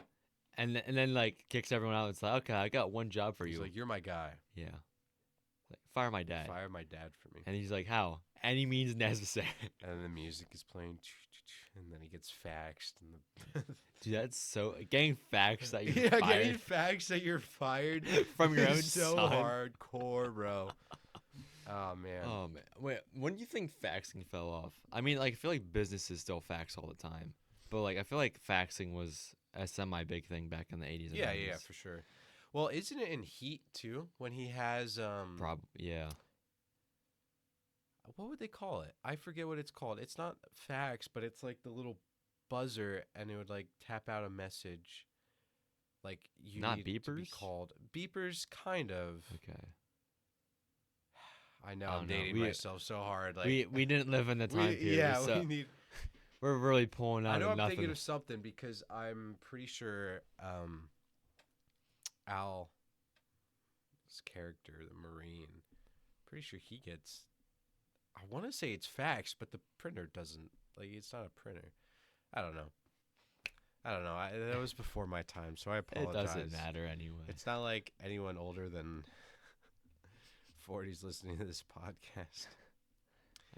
and then like kicks everyone out. It's like, okay, I got one job for He's you. like, "You're my guy. Yeah, like, fire my dad. Fire my dad for me." And he's like, how? Any means necessary. And then the music is playing, and then he gets faxed, and the Dude, that's so getting facts that you're yeah, fired getting faxed that you're fired from your own is so son. hardcore, bro. Oh man. Oh man, wait, when do you think faxing fell off? I mean, like I feel like businesses still fax all the time, but like I feel like faxing was a semi big thing back in the 80s and Yeah, 90s. yeah, for sure. Well, isn't it in Heat too when he has Yeah. what would they call it? I forget what it's called. It's not fax, but it's like the little buzzer, and it would like tap out a message. Like you Not need to be beepers? called beepers, kind of. Okay. I know I I'm don't know. dating myself so hard. Like We didn't live in the time period, yeah, so we need. we're really pulling out I know of I'm nothing. thinking of something because I'm pretty sure Al's character, the Marine, pretty sure he gets. I want to say it's fax, but the printer doesn't. Like, it's not a printer. I don't know. That was before my time, so I It apologize. doesn't matter anyway. It's not like anyone older than 40's listening to this podcast.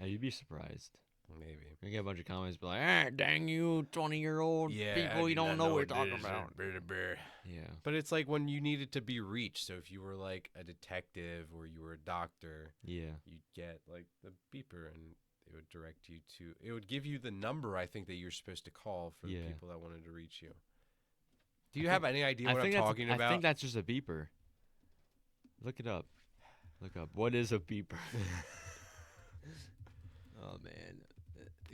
You'd be surprised. Maybe. You get a bunch of comments be like, ah, dang you, 20-year-old Yeah, people, you don't know what you're talking this, about. brr. Yeah. But it's like when you needed to be reached. So if you were like a detective or you were a doctor, Yeah. you'd get like the beeper and it would direct you to. It would give you the number I think that you're supposed to call for the Yeah. people that wanted to reach you. Do you have any idea what I'm that's- talking about? I think that's just a beeper. Look it up. Look up. What is a beeper? Oh man.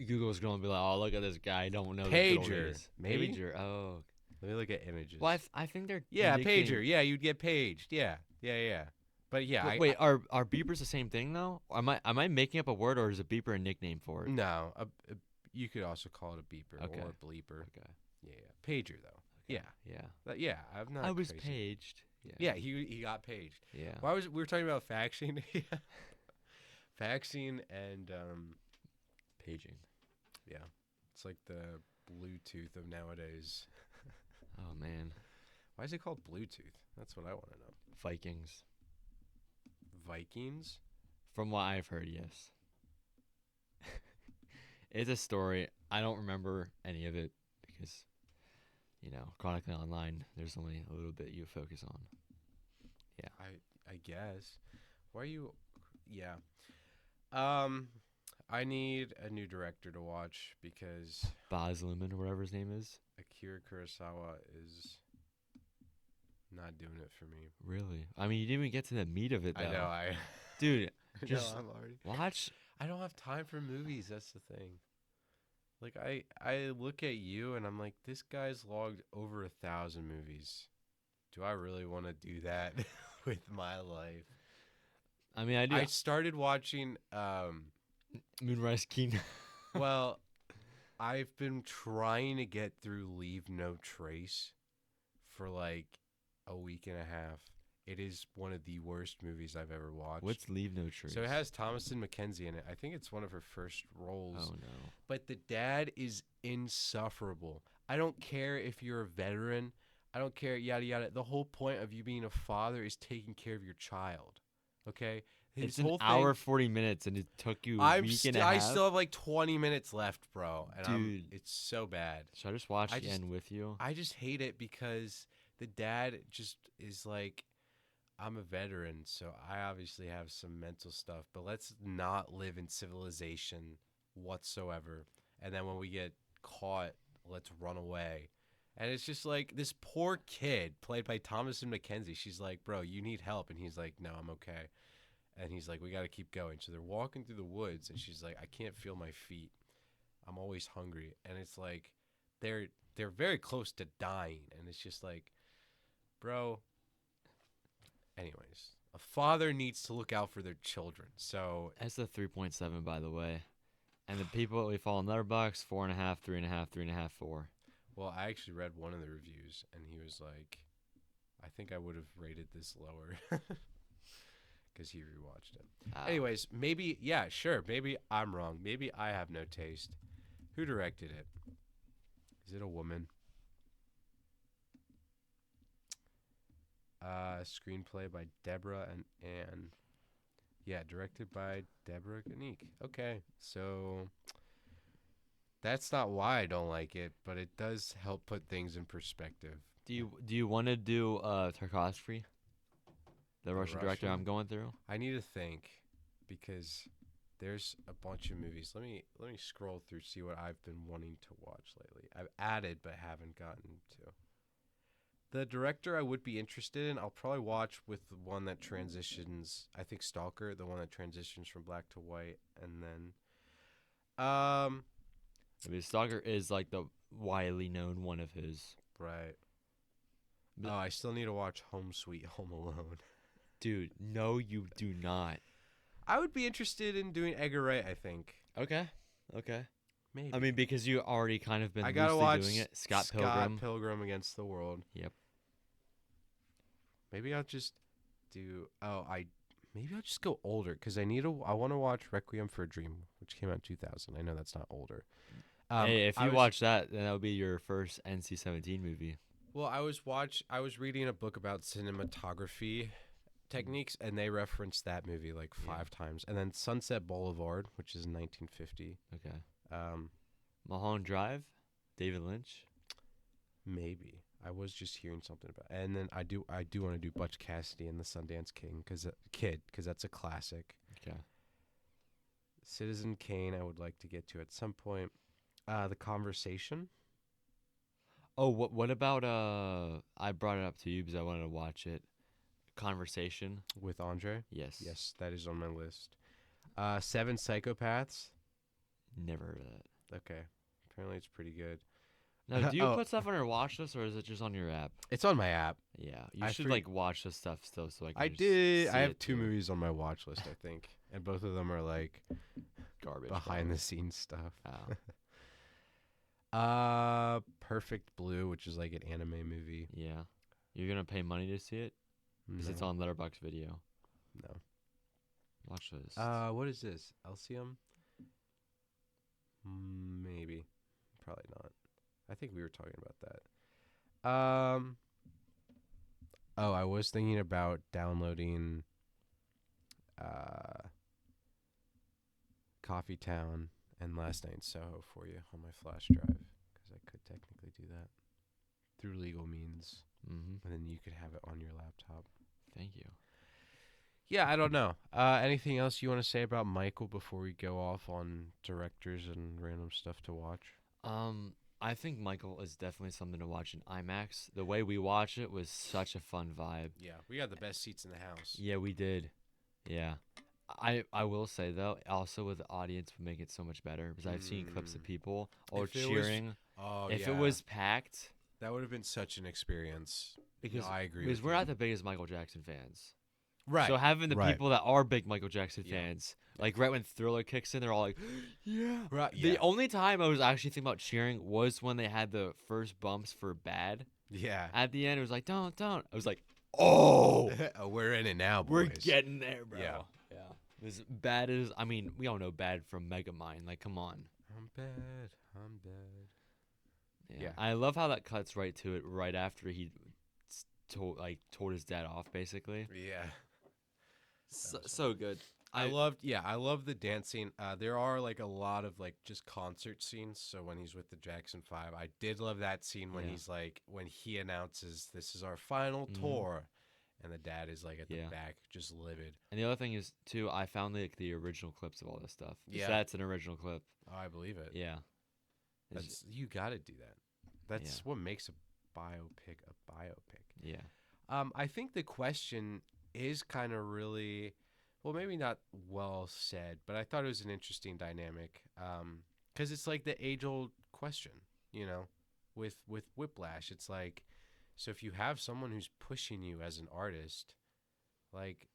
Google's gonna be like, oh, look at this guy. Don't know. the good old Pager, days. maybe? Pager. Oh. Let me look at images. Well, I think they're yeah, nicknamed- pager. Yeah, you'd get paged. Yeah. But yeah, Wait, are beepers the same thing though? Am I making up a word, or is a beeper a nickname for it? no, you could also call it a beeper Okay. or a bleeper. Okay. Yeah. Pager though. Yeah. Yeah. Yeah, I'm not. I was crazy. paged. Yeah, he got paged. Yeah. We were talking about faxing, faxing and Paging. yeah, it's like the Bluetooth of nowadays. Oh man. Why is it called Bluetooth? That's what I want to know. Vikings. Vikings? From what I've heard, yes. It's a story. I don't remember any of it because, chronically online, there's only a little bit you focus on. Yeah. I guess. Why are you? Yeah. I need a new director to watch because Baz Luhrmann or whatever his name is. Akira Kurosawa is not doing it for me. Really? I mean, you didn't even get to the meat of it, though. I know. Dude, I just know, I'm already. watch. I don't have time for movies. That's the thing. Like I look at you and I'm like, this guy's logged over 1,000 movies. Do I really want to do that with my life? I mean, I do. I started watching. Moonrise Kingdom. Well, I've been trying to get through Leave No Trace for like a week and a half. It is one of the worst movies I've ever watched. What's Leave No Trace? So it has Thomasin McKenzie in it. I think it's one of her first roles. Oh no. But the dad is insufferable. I don't care if you're a veteran. I don't care, yada, yada. The whole point of you being a father is taking care of your child. Okay? It's an hour 40 minutes, and it took you a week and a half. I still have like 20 minutes left, bro. And Dude. it's so bad. Should I just watch the end with you? I just hate it because the dad just is like, I'm a veteran, so I obviously have some mental stuff, but let's not live in civilization whatsoever. And then when we get caught, let's run away. And it's just like this poor kid played by Thomasin McKenzie. She's like, bro, you need help. And he's like, no, I'm okay. And he's like, we got to keep going. So they're walking through the woods, and she's like, I can't feel my feet. I'm always hungry. And it's like they're very close to dying. And it's just like, bro. Anyways, a father needs to look out for their children. So That's a 3.7, by the way. And the people that we follow in Letterboxd, 4.5, 3.5, 3.5, 4. well, I actually read one of the reviews, and he was like, I think I would have rated this lower because he rewatched it. Anyways, maybe, yeah, sure. Maybe I'm wrong. Maybe I have no taste. Who directed it? Is it a woman? Screenplay by Deborah and Ann. Yeah, directed by Deborah Ganik. Okay, so that's not why I don't like it, but it does help put things in perspective. Do you want to do Tarkovsky, the Russian director I'm going through? I need to think because there's a bunch of movies. Let me scroll through, see what I've been wanting to watch lately. I've added but haven't gotten to. The director I would be interested in, I'll probably watch with the one that transitions. I think Stalker, the one that transitions from black to white, and then, I mean, Stalker is like the widely known one of his. right. But- Oh, I still need to watch Home Sweet Home Alone. Dude, no, you do not. I would be interested in doing Edgar Wright, I think. Okay. Maybe. I mean, because you already kind of been I gotta loosely watch doing it. Scott Pilgrim. Pilgrim Against the World. Yep. Maybe I'll just do. Maybe I'll just go older because I want to watch Requiem for a Dream, which came out in 2000. I know that's not older. Hey, if you watch that, then that would be your first NC-17 movie. Well, I was reading a book about cinematography techniques, and they referenced that movie like 5 times. And then Sunset Boulevard, which is 1950. Okay. Um, Mulholland Drive, David Lynch. Maybe I was just hearing something about. And then I do want to do Butch Cassidy and the Sundance Kid because that's a classic. Okay. Citizen Kane, I would like to get to at some point. The Conversation. Oh, what about I brought it up to you because I wanted to watch it. Conversation With Andre? Yes. Yes, that is on my list. 7 Psychopaths. Never heard of that. Okay. Apparently it's pretty good. Now, do you Oh. put stuff on your watch list or is it just on your app? It's on my app. Yeah, you I should for- like watch this stuff still so I can. I just did. see I have it 2 too. movies on my watch list, I think. And both of them are like Garbage. behind the scenes stuff. Oh, Perfect Blue, which is like an anime movie. yeah. You're gonna pay money to see it because it's No. on Letterboxd Video. No. Watch this. What is this? Elysium? Maybe. Probably not. I think we were talking about that. Oh, I was thinking about downloading Coffee Town and Last Night in Soho for you on my flash drive because I could technically do that through legal means, Mm-hmm. and then you could have it on your laptop. Thank you. Yeah, I don't know. Anything else you want to say about Michael before we go off on directors and random stuff to watch? I think Michael is definitely something to watch in IMAX. The way we watched it was such a fun vibe. Yeah, we got the best seats in the house. Yeah, we did. Yeah. I will say though, also with the audience would make it so much better because I've seen clips of people all If it was- cheering. Oh, If yeah. it was packed, That would have been such an experience. because I agree. because with we're you. not the biggest Michael Jackson fans. right. So having the right. people that are big Michael Jackson Yeah. fans, like right when Thriller kicks in, they're all like, "Yeah." Right, The only time I was actually thinking about cheering was when they had the first bumps for Bad. yeah. At the end, it was like, "Don't." I was like, "Oh, Oh, we're in it now, we're boys. getting there, bro." Yeah. As Bad as, I mean, we all know Bad from Megamind. Like, come on. I'm bad. I'm bad. Yeah. I love how that cuts right to it, right after he told his dad off, basically. Yeah. So good. I love the dancing. There are like a lot of like just concert scenes. So when he's with the Jackson 5, I did love that scene when Yeah. he's like, when he announces this is our final Mhm. tour, and the dad is like at the Yeah. back, just livid. And the other thing is too, I found the original clips of all this stuff. 'Cause Yeah. that's an original clip. Oh, I believe it. Yeah. It's- You got to do that. That's what makes a biopic a biopic. yeah. I think the question is kind of really, well, maybe not well said, but I thought it was an interesting dynamic. Because it's like the age-old question, you know, with Whiplash. It's like, so if you have someone who's pushing you as an artist, like,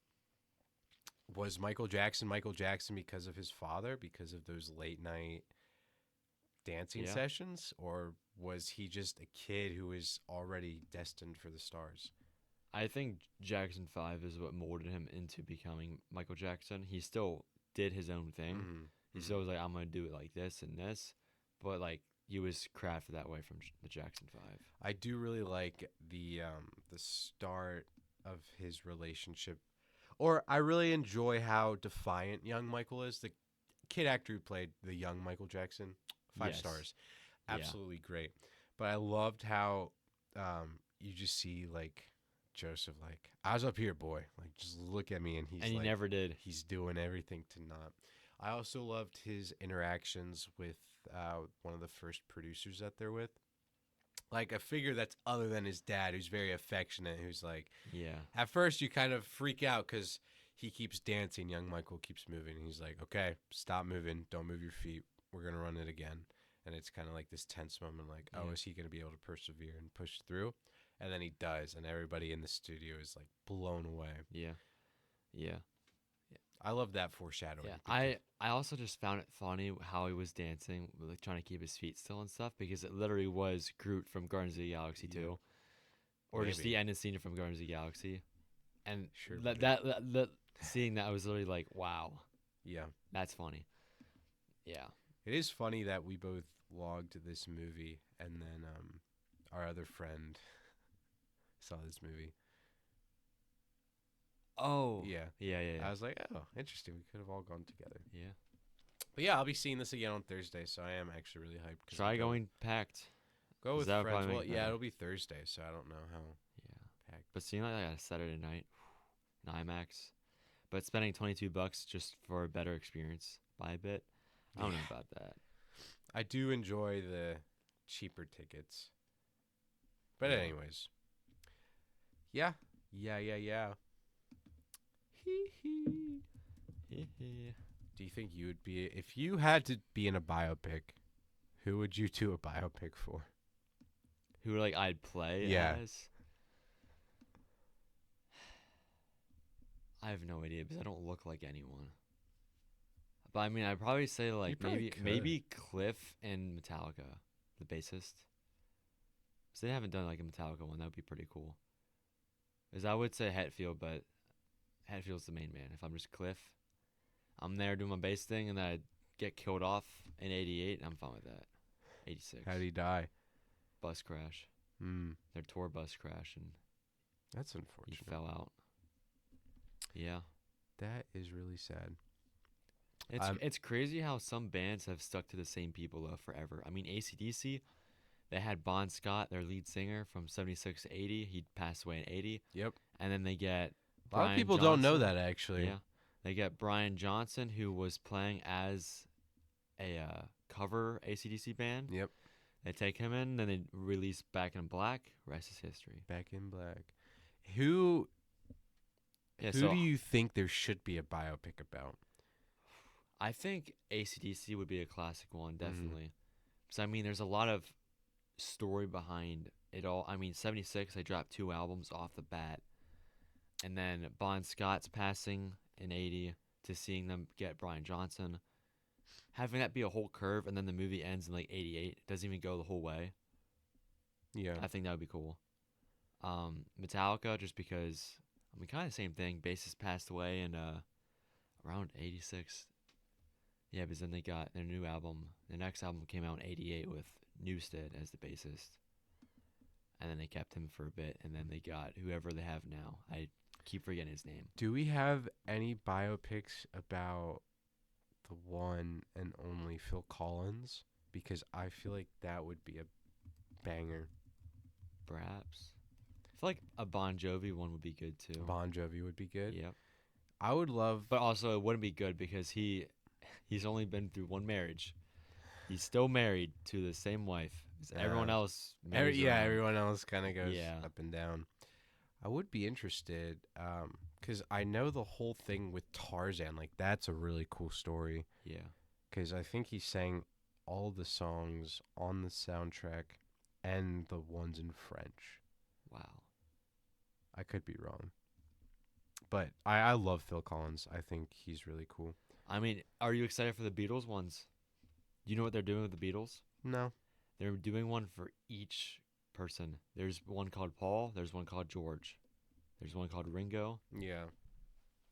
was Michael Jackson because of his father, because of those late night dancing Yeah. sessions, or was he just a kid who was already destined for the stars? I think Jackson 5 is what molded him into becoming Michael Jackson. He still did his own thing. Mm-hmm. He still was like, I'm going to do it like this and this. But, like, he was crafted that way from the Jackson 5. I do really like the start of his relationship. Or I really enjoy how defiant young Michael is. The kid actor who played the young Michael Jackson, 5 Yes. stars. Yeah. Absolutely great. But I loved how you just see like Joseph like, I was up here, boy. Like, just look at me, and he's And he like, never did. he's doing everything to not. I also loved his interactions with one of the first producers that they're with. Like a figure that's other than his dad, who's very affectionate, who's like, Yeah. at first you kind of freak out because he keeps dancing. Young Michael keeps moving. And he's like, okay, stop moving. Don't move your feet. We're going to run it again. And it's kind of like this tense moment, like, oh, Yeah. is he going to be able to persevere and push through? And then he does. And everybody in the studio is like blown away. Yeah. Yeah. I love that foreshadowing. Yeah. I also just found it funny how he was dancing, like trying to keep his feet still and stuff, because it literally was Groot from Guardians of the Galaxy Yeah. 2, or just Maybe. the end of scene from Guardians of the Galaxy, and Sure that seeing that, I was literally like, wow, Yeah. that's funny. Yeah. It is funny that we both logged this movie and then our other friend saw this movie. Oh. Yeah. Yeah. Yeah. I Yeah. was like, oh, interesting. We could have all gone together. Yeah. But yeah, I'll be seeing this again on Thursday, so I am actually really hyped. 'cause Try I'm going packed. Go with that would friends. probably Well, make yeah, better. it'll be Thursday, so I don't know how Yeah. packed. But seeing like a Saturday night, in IMAX, but spending $22 just for a better experience by a bit, I don't know about that. I do enjoy the cheaper tickets. But Yeah. anyways. Yeah. Hee hee. Do you think you would be, if you had to be in a biopic, who would you do a biopic for? Who like I'd play Yeah. as? I have no idea because I don't look like anyone. But I mean, I'd probably say like probably maybe Cliff and Metallica, the bassist. Because they haven't done like a Metallica one. That would be pretty cool. Because I would say Hetfield, but Hetfield's the main man. If I'm just Cliff, I'm there doing my bass thing, and then I get killed off in '88. I'm fine with that. '86. How did he die? Bus crash. Hmm. Their tour bus crash, and That's he unfortunate. fell out. Yeah. That is really sad. It's crazy how some bands have stuck to the same people though forever. I mean, AC/DC, they had Bon Scott, their lead singer, from '76 to '80. He passed away in '80. Yep. And then they get A lot of Brian people don't know Johnson. that, actually. Yeah, they get Brian Johnson, who was playing as a cover AC/DC band. Yep. They take him in, then they release Back in Black. Rest is history. Back in Black. Who Yeah, who so do you think there should be a biopic about? I think AC/DC would be a classic one, Mm-hmm. definitely. So I mean, there's a lot of story behind it all. I mean, '76, they dropped 2 albums off the bat, and then Bon Scott's passing in '80 to seeing them get Brian Johnson, having that be a whole curve, and then the movie ends in like '88. It doesn't even go the whole way. Yeah. I think that would be cool. Metallica, just because I mean, kind of the same thing. Bassist passed away in around '86. Yeah, because then they got their new album. Their next album came out in '88 with Newsted as the bassist, and then they kept him for a bit, and then they got whoever they have now. I keep forgetting his name. Do we have any biopics about the one and only Phil Collins? Because I feel like that would be a banger. Perhaps. I feel like a Bon Jovi one would be good too. Bon Jovi would be good. Yep. I would love. But also, it wouldn't be good because he's only been through one marriage. He's still married to the same wife. Everyone else, marries around. Everyone else kind of goes Yeah. up and down. I would be interested because I know the whole thing with Tarzan. Like, that's a really cool story. Yeah. Because I think he sang all the songs on the soundtrack and the ones in French. Wow. I could be wrong. But I love Phil Collins. I think he's really cool. I mean, are you excited for the Beatles ones? Do you know what they're doing with the Beatles? No. They're doing one for each person. There's one called Paul. There's one called George. There's one called Ringo. Yeah.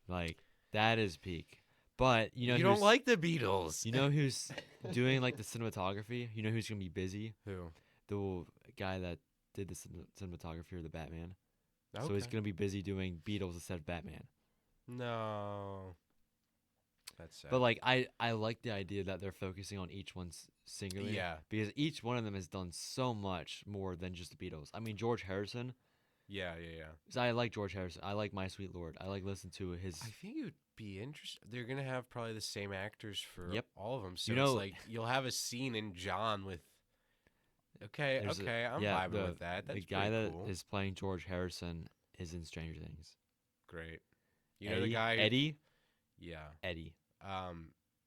Like, that is peak. But, you know, You don't like the Beatles. You know who's doing, like, the cinematography? You know who's going to be busy? Who? The guy that did the cinematography of the Batman. So he's Okay. gonna be busy doing Beatles instead of Batman. No. That's sad. But like I like the idea that they're focusing on each one's singularly. Yeah. Because each one of them has done so much more than just the Beatles. I mean George Harrison. Yeah, yeah, yeah. 'Cause I like George Harrison. I like My Sweet Lord. I like listening to his. I think it would be interesting. They're gonna have probably the same actors for Yep. all of them, so You it's know- like you'll have a scene in John with. Okay, There's a- okay, I'm yeah, vibing with that. That's the guy pretty that cool. is playing George Harrison is in Stranger Things. Great. You know Eddie? the guy. Eddie. Yeah. Eddie.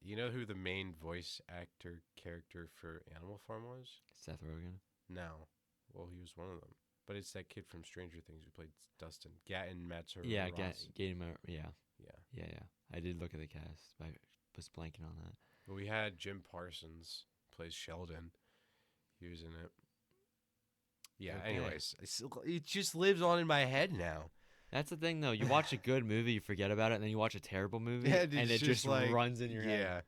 You know who the main voice actor character for Animal Farm was? Seth Rogen. No. Well, he was one of them. But it's that kid from Stranger Things who played Dustin. Gatton, Matt Server, Yeah, Ross. yeah, Yeah. yeah. I did look at the cast. I was blanking on that. But we had Jim Parsons plays Sheldon. He was in it. Yeah. Okay. Anyways, it just lives on in my head now. That's the thing, though. You watch a good movie, you forget about it, and then you watch a terrible movie, Yeah, and it's it just like- runs in your head. Yeah.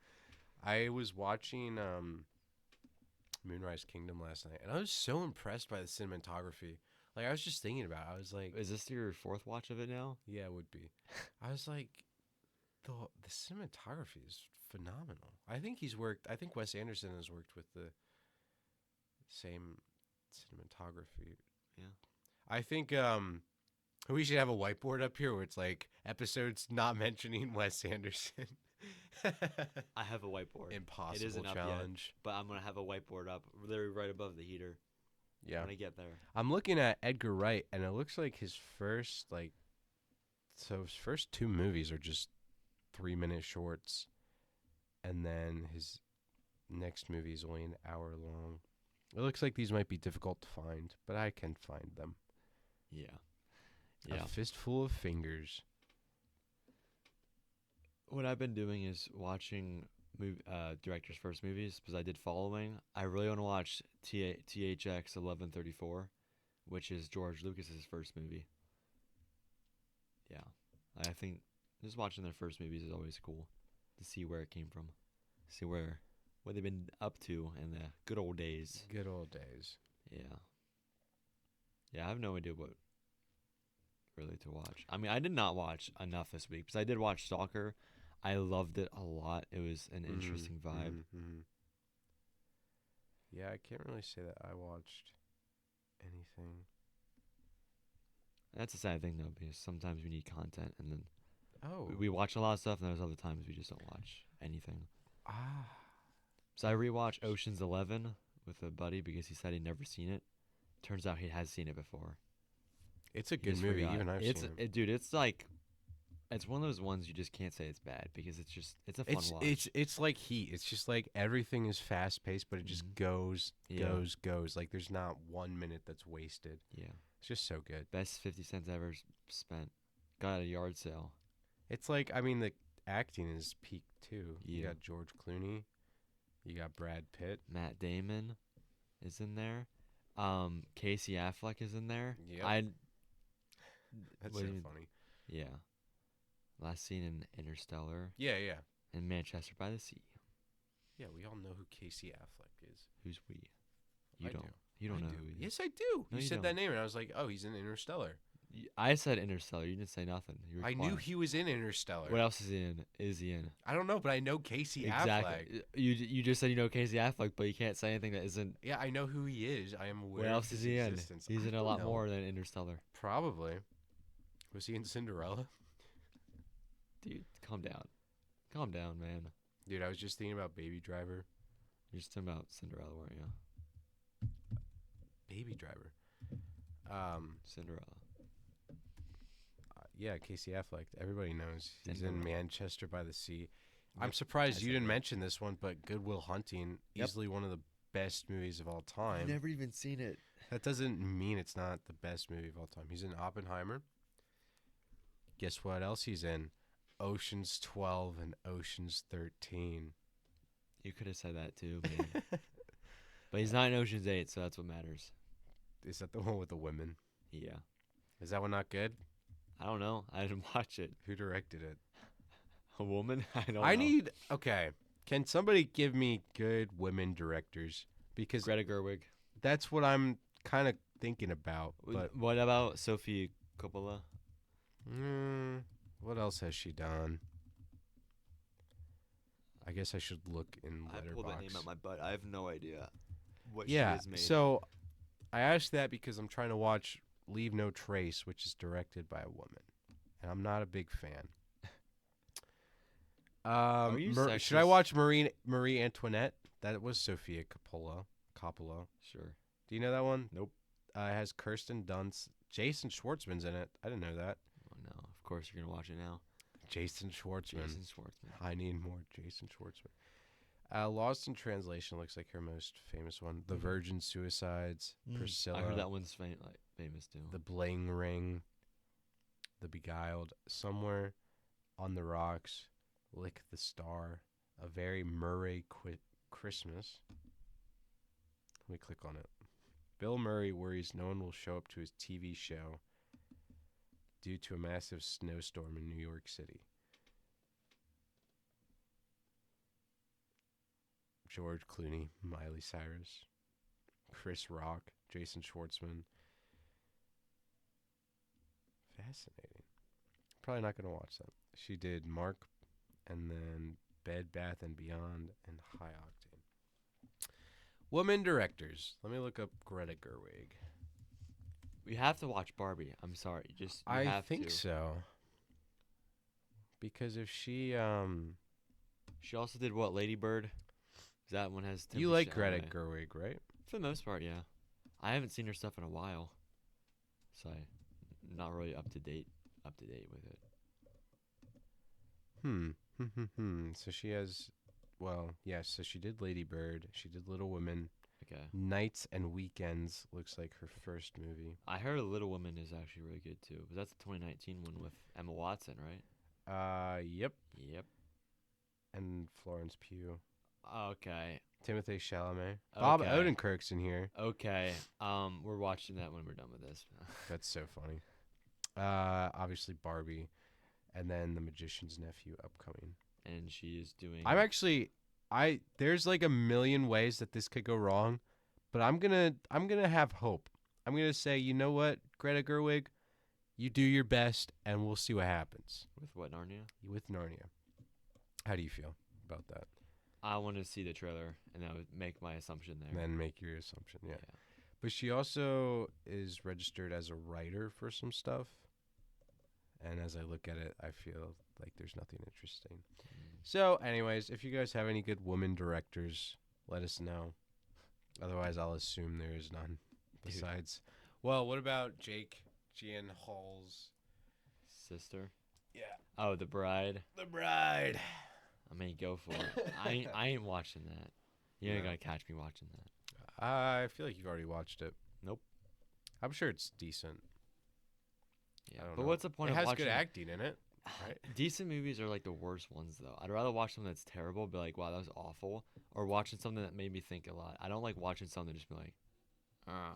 I was watching Moonrise Kingdom last night, and I was so impressed by the cinematography. Like, I was just thinking about it. I was like, Is this your fourth watch of it now? yeah, it would be. I was like, the cinematography is phenomenal. I think Wes Anderson has worked with the same cinematography. Yeah. I think we should have a whiteboard up here where it's like episodes not mentioning Wes Anderson. I have a whiteboard. Impossible isn't up yet. challenge. But I'm gonna have a whiteboard up there right above the heater Yeah. when I get there. I'm looking at Edgar Wright, and it looks like his first two movies are just 3-minute shorts, and then his next movie is only an hour long. It looks like these might be difficult to find, but I can find them. Yeah. Yeah. A Fistful of Fingers. What I've been doing is watching directors' first movies because I did Following. I really want to watch THX 1134, which is George Lucas's first movie. Yeah, I think just watching their first movies is always cool to see where it came from, see what they've been up to in the good old days. Good old days. Yeah. Yeah, I have no idea what really to watch. I mean, I did not watch enough this week because I did watch Stalker. I loved it a lot. It was an interesting vibe. Yeah, I can't really say that I watched anything. That's a sad thing though, because sometimes we need content, and then Oh. we watch a lot of stuff, and there's other times we just don't watch anything. Ah. So I rewatched Ocean's 11 with a buddy because he said he'd never seen it. Turns out he has seen it before. It's a He good just movie. forgot. Even I've seen it. Dude, it's like, it's one of those ones you just can't say it's bad because it's a fun watch. It's like Heat. It's just like everything is fast paced, but it just goes. Like there's not 1 minute that's wasted. Yeah. It's just so good. Best 50 cents ever spent. Got at a yard sale. It's like, I mean, the acting is peak too. You Yeah. got George Clooney. You got Brad Pitt. Matt Damon is in there. Casey Affleck is in there. Yep. That's so What do you- funny. Yeah. Last seen in Interstellar Yeah, yeah. and Manchester by the Sea. Yeah, we all know who Casey Affleck is. Who's we? You I don't. do. You don't I know do. who he is. Yes, I do. No, you you said that don't. name, and I was like, oh, he's in Interstellar. I said Interstellar. You didn't say nothing. You were I knew quiet. he was in Interstellar. What else is he in? Is he in? I don't know, but I know Casey Affleck. You just said you know Casey Affleck, but you can't say anything that isn't. Yeah, I know who he is. I am aware What of else his is he in? existence. He's I in a don't lot know. more than Interstellar. Probably. Was he in Cinderella? Dude, calm down. Calm down, man. Dude, I was just thinking about Baby Driver. You're just talking about Cinderella, weren't you? Baby Driver. Cinderella. Yeah, Casey Affleck. Everybody knows he's in Cinderella. Manchester by the Sea. Yep, I'm surprised I you said didn't that. mention this one, but Good Will Hunting, Yep. easily one of the best movies of all time. I've never even seen it. That doesn't mean it's not the best movie of all time. He's in Oppenheimer. Guess what else he's in? Ocean's 12 and Ocean's 13. You could have said that too, man. But he's not in Ocean's 8, so that's what matters. Is that the one with the women? Yeah. Is that one not good? I don't know. I didn't watch it. Who directed it? A woman? I don't know. I need. Okay. Can somebody give me good women directors? Because Greta Gerwig. that's what I'm kind of thinking about. But What about Sophie Coppola. What else has she done? I guess I should look in I pulled that name Letterboxd. out my butt. I have no idea what she Yeah, has made. so I asked that because I'm trying to watch Leave No Trace, which is directed by a woman, and I'm not a big fan. Are you Should I sexist? watch Marie Antoinette? That was Sofia Coppola. Sure. Do you know that one? Nope. It has Kirsten Dunst. Jason Schwartzman's in it. I didn't know that. Oh no. Of course you're gonna watch it now. Jason Schwartzman. Jason Schwartzman. I need more Jason Schwartzman. Lost in Translation looks like her most famous one. The Virgin Suicides. Priscilla. I heard that one's famous too. The Bling Ring. The Beguiled. Somewhere on the Rocks. Lick the Star. A Very Murray Christmas. Let me click on it. Bill Murray worries no one will show up to his TV show due to a massive snowstorm in New York City. George Clooney, Miley Cyrus, Chris Rock, Jason Schwartzman. Fascinating. Probably not going to watch that. She did Mark and then Bed, Bath & Beyond and High Octane. Women directors. Let me look up Greta Gerwig. We have to watch Barbie. I'm sorry. I think so. Because if she She also did what? Lady Bird. That one has. you like Greta Gerwig, right? For the most part, yeah. I haven't seen her stuff in a while, so I'm not really up to date with it. So she has, well, yes. So she did Lady Bird. She did Little Women. Okay. Nights and Weekends looks like her first movie. I heard Little Women is actually really good too. But that's the 2019 one with Emma Watson, right? Yep. Yep. And Florence Pugh. Okay. Timothée Chalamet. Bob Okay. Odenkirk's in here. Okay. We're watching that when we're done with this. That's so funny. Obviously Barbie, and then The Magician's Nephew upcoming. And she is doing. There's like a million ways that this could go wrong, but I'm gonna have hope. I'm gonna say, you know what, Greta Gerwig, you do your best, and we'll see what happens. With what, Narnia? With Narnia. How do you feel about that? I want to see the trailer, and that would make my assumption there. And then make your assumption, yeah. But she also is registered as a writer for some stuff. And as I look at it, I feel like there's nothing interesting. So, anyways, if you guys have any good women directors, let us know. Otherwise, I'll assume there is none. Besides, well, what about Jake Gyllenhaal's sister? Yeah. Oh, The Bride. The Bride. I mean, go for it. I ain't watching that. You ain't gonna catch me watching that. I feel like you've already watched it. Nope. I'm sure it's decent. Yeah, I don't but know. what's the point it of has watching? Good acting in it, right? Decent movies are like the worst ones, though. I'd rather watch something that's terrible, be like, wow, that was awful, or watching something that made me think a lot. I don't like watching something just be like, Yeah.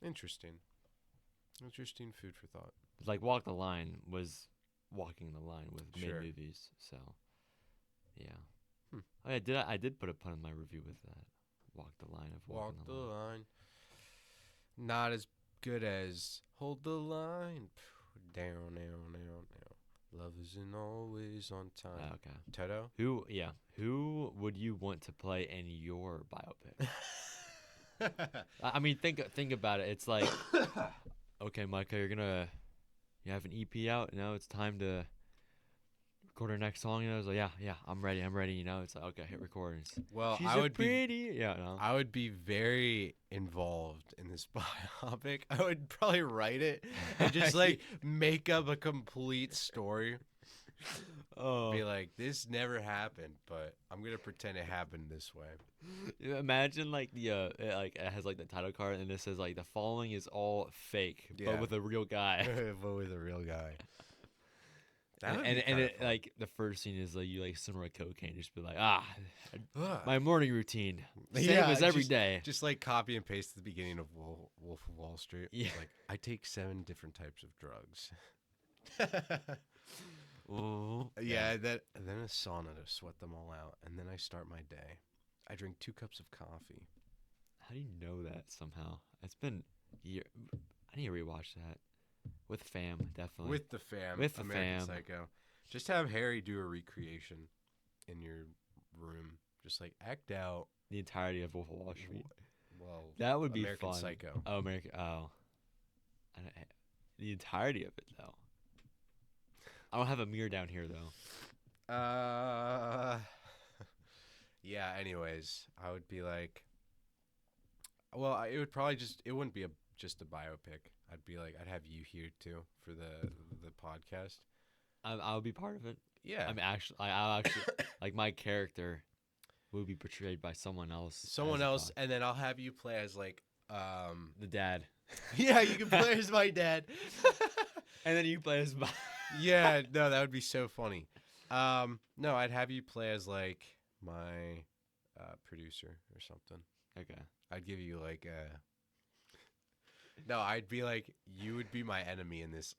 Interesting food for thought. It's like Walk the Line was walking the line with Sure. mid movies, so yeah. Oh, yeah, I did put a pun in my review with that. Walk the line of Walk walking the line. Not as good as Hold the Line. Down. Love isn't always on time. Okay. Toto? Who would you want to play in your biopic? I mean, think about it. It's like, okay, Micah, you have an EP out. It's time to record our next song. It's like, yeah, I'm ready. It's like, okay, hit record. Well, I would be I would be very involved in this biopic. I would probably write it and just like make up a complete story. Be like, this never happened, but I'm gonna pretend it happened this way. Imagine like it has like the title card and it says like the following is all fake, but with a real guy. But with a real guy. It, like the first scene is like you like snort cocaine, just be like, my morning routine, same as every day. Just like copy and paste the beginning of Wolf of Wall Street. Yeah. Like, I take 7 different types of drugs. Yeah, and then a sauna to sweat them all out, and then I start my day. I drink 2 cups of coffee. How do you know that somehow? It's been year. I need to rewatch that with fam, definitely. With the fam. With the American fam. Psycho. Just have Harry do a recreation in your room. Just like act out. The entirety of Wolf of Wall Street. Well, That would be American fun. Psycho. Oh, American. Oh, the entirety of it though. I don't have a mirror down here though. Yeah. Anyways, I would be like, well, it would probably it wouldn't be just a biopic. I'd be like, I'd have you here too for the podcast. I'll be part of it. Yeah. I'll actually like my character will be portrayed by someone else. Someone else, and then I'll have you play as like the dad. Yeah, you can play as my dad. And then you play as my Yeah, no, that would be so funny. No, I'd have you play as like my producer or something. Okay. I'd give you like no, I'd be like you would be my enemy in this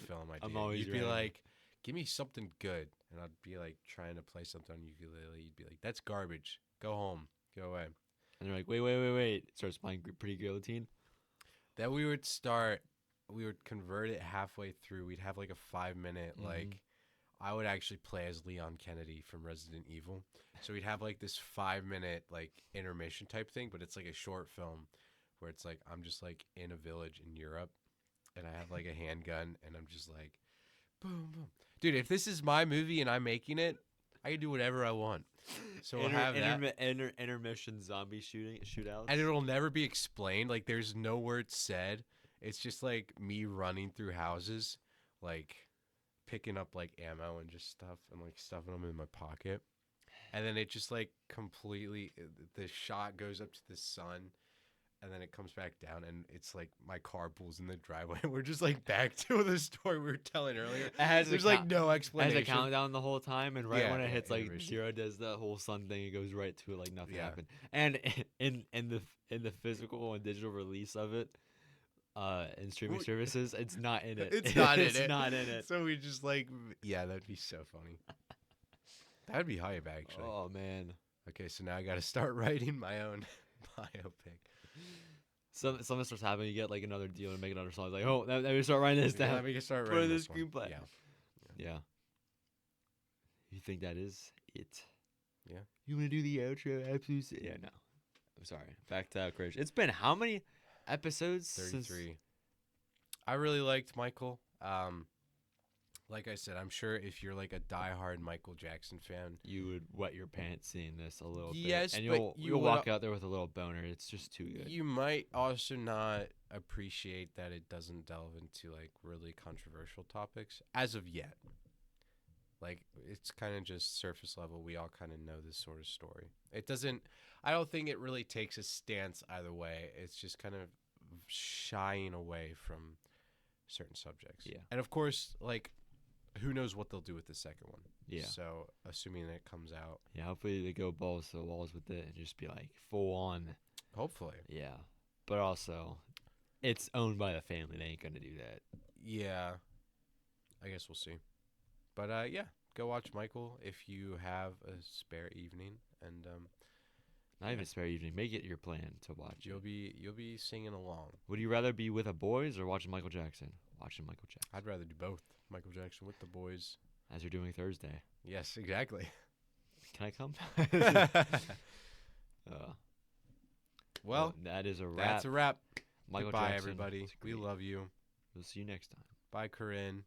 film. I'm always You'd your be enemy. like, give me something good, and I'd be like trying to play something on ukulele. You'd be like, that's garbage. Go home. Go away. And they're like, wait. Starts playing Pretty Guillotine. Then we would convert it halfway through. We'd have like a 5-minute, like, I would actually play as Leon Kennedy from Resident Evil. So we'd have like this 5-minute, like, intermission type thing, but it's like a short film where it's like, I'm just like in a village in Europe and I have like a handgun and I'm just like, boom, boom. Dude, if this is my movie and I'm making it, I can do whatever I want. So we'll have that. Intermission zombie shootouts. And it'll never be explained. Like, there's no words said. It's just like me running through houses, like picking up like ammo and just stuff and like stuffing them in my pocket. And then it just like completely, the shot goes up to the sun and then it comes back down and it's like my car pulls in the driveway. We're just like back to the story we were telling earlier. There's like no explanation. Has a countdown the whole time, and when it hits like intermission. 0, does the whole sun thing. It goes right to it like nothing Yeah. happened. And in the physical and digital release of it, in streaming services, it's not in it. It's not in it. It's not in it. So we just like, yeah, that'd be so funny. That'd be hype, actually. Oh man. Okay, so now I got to start writing my own biopic. Something starts happening. You get like another deal and make another song. It's like, oh, let me start writing this down. Let me start Put writing in the this one. screenplay. Yeah. You think that is it? Yeah. You want to do the outro? Absolutely. Yeah, no. I'm sorry. Back to Courage. It's been how many episodes? 33. I really liked Michael. Like I said, I'm sure if you're like a diehard Michael Jackson fan, You would wet your pants seeing this a little bit. Yes, And but you'll walk out there with a little boner. It's just too good. you might also not appreciate that it doesn't delve into like really controversial topics as of yet. Like, it's kind of just surface level. We all kind of know this sort of story. I don't think it really takes a stance either way. It's just kind of shying away from certain subjects. Yeah. And of course, like, who knows what they'll do with the second one. Yeah. So, assuming that it comes out. Yeah, hopefully they go balls to the walls with it and just be like full on. Hopefully. Yeah. But also, it's owned by the family. They ain't going to do that. Yeah. I guess we'll see. But, yeah, go watch Michael if you have a spare evening. And, Not even spare evening. Make it your plan to watch. you'll be singing along. Would you rather be with a boys or watching Michael Jackson? Watching Michael Jackson. I'd rather do both. Michael Jackson with the boys. As you're doing Thursday. Yes, exactly. Can I come? Well, that is a wrap. that's a wrap. Michael Goodbye, Jackson everybody. was We great. love you. We'll see you next time. Bye, Corinne.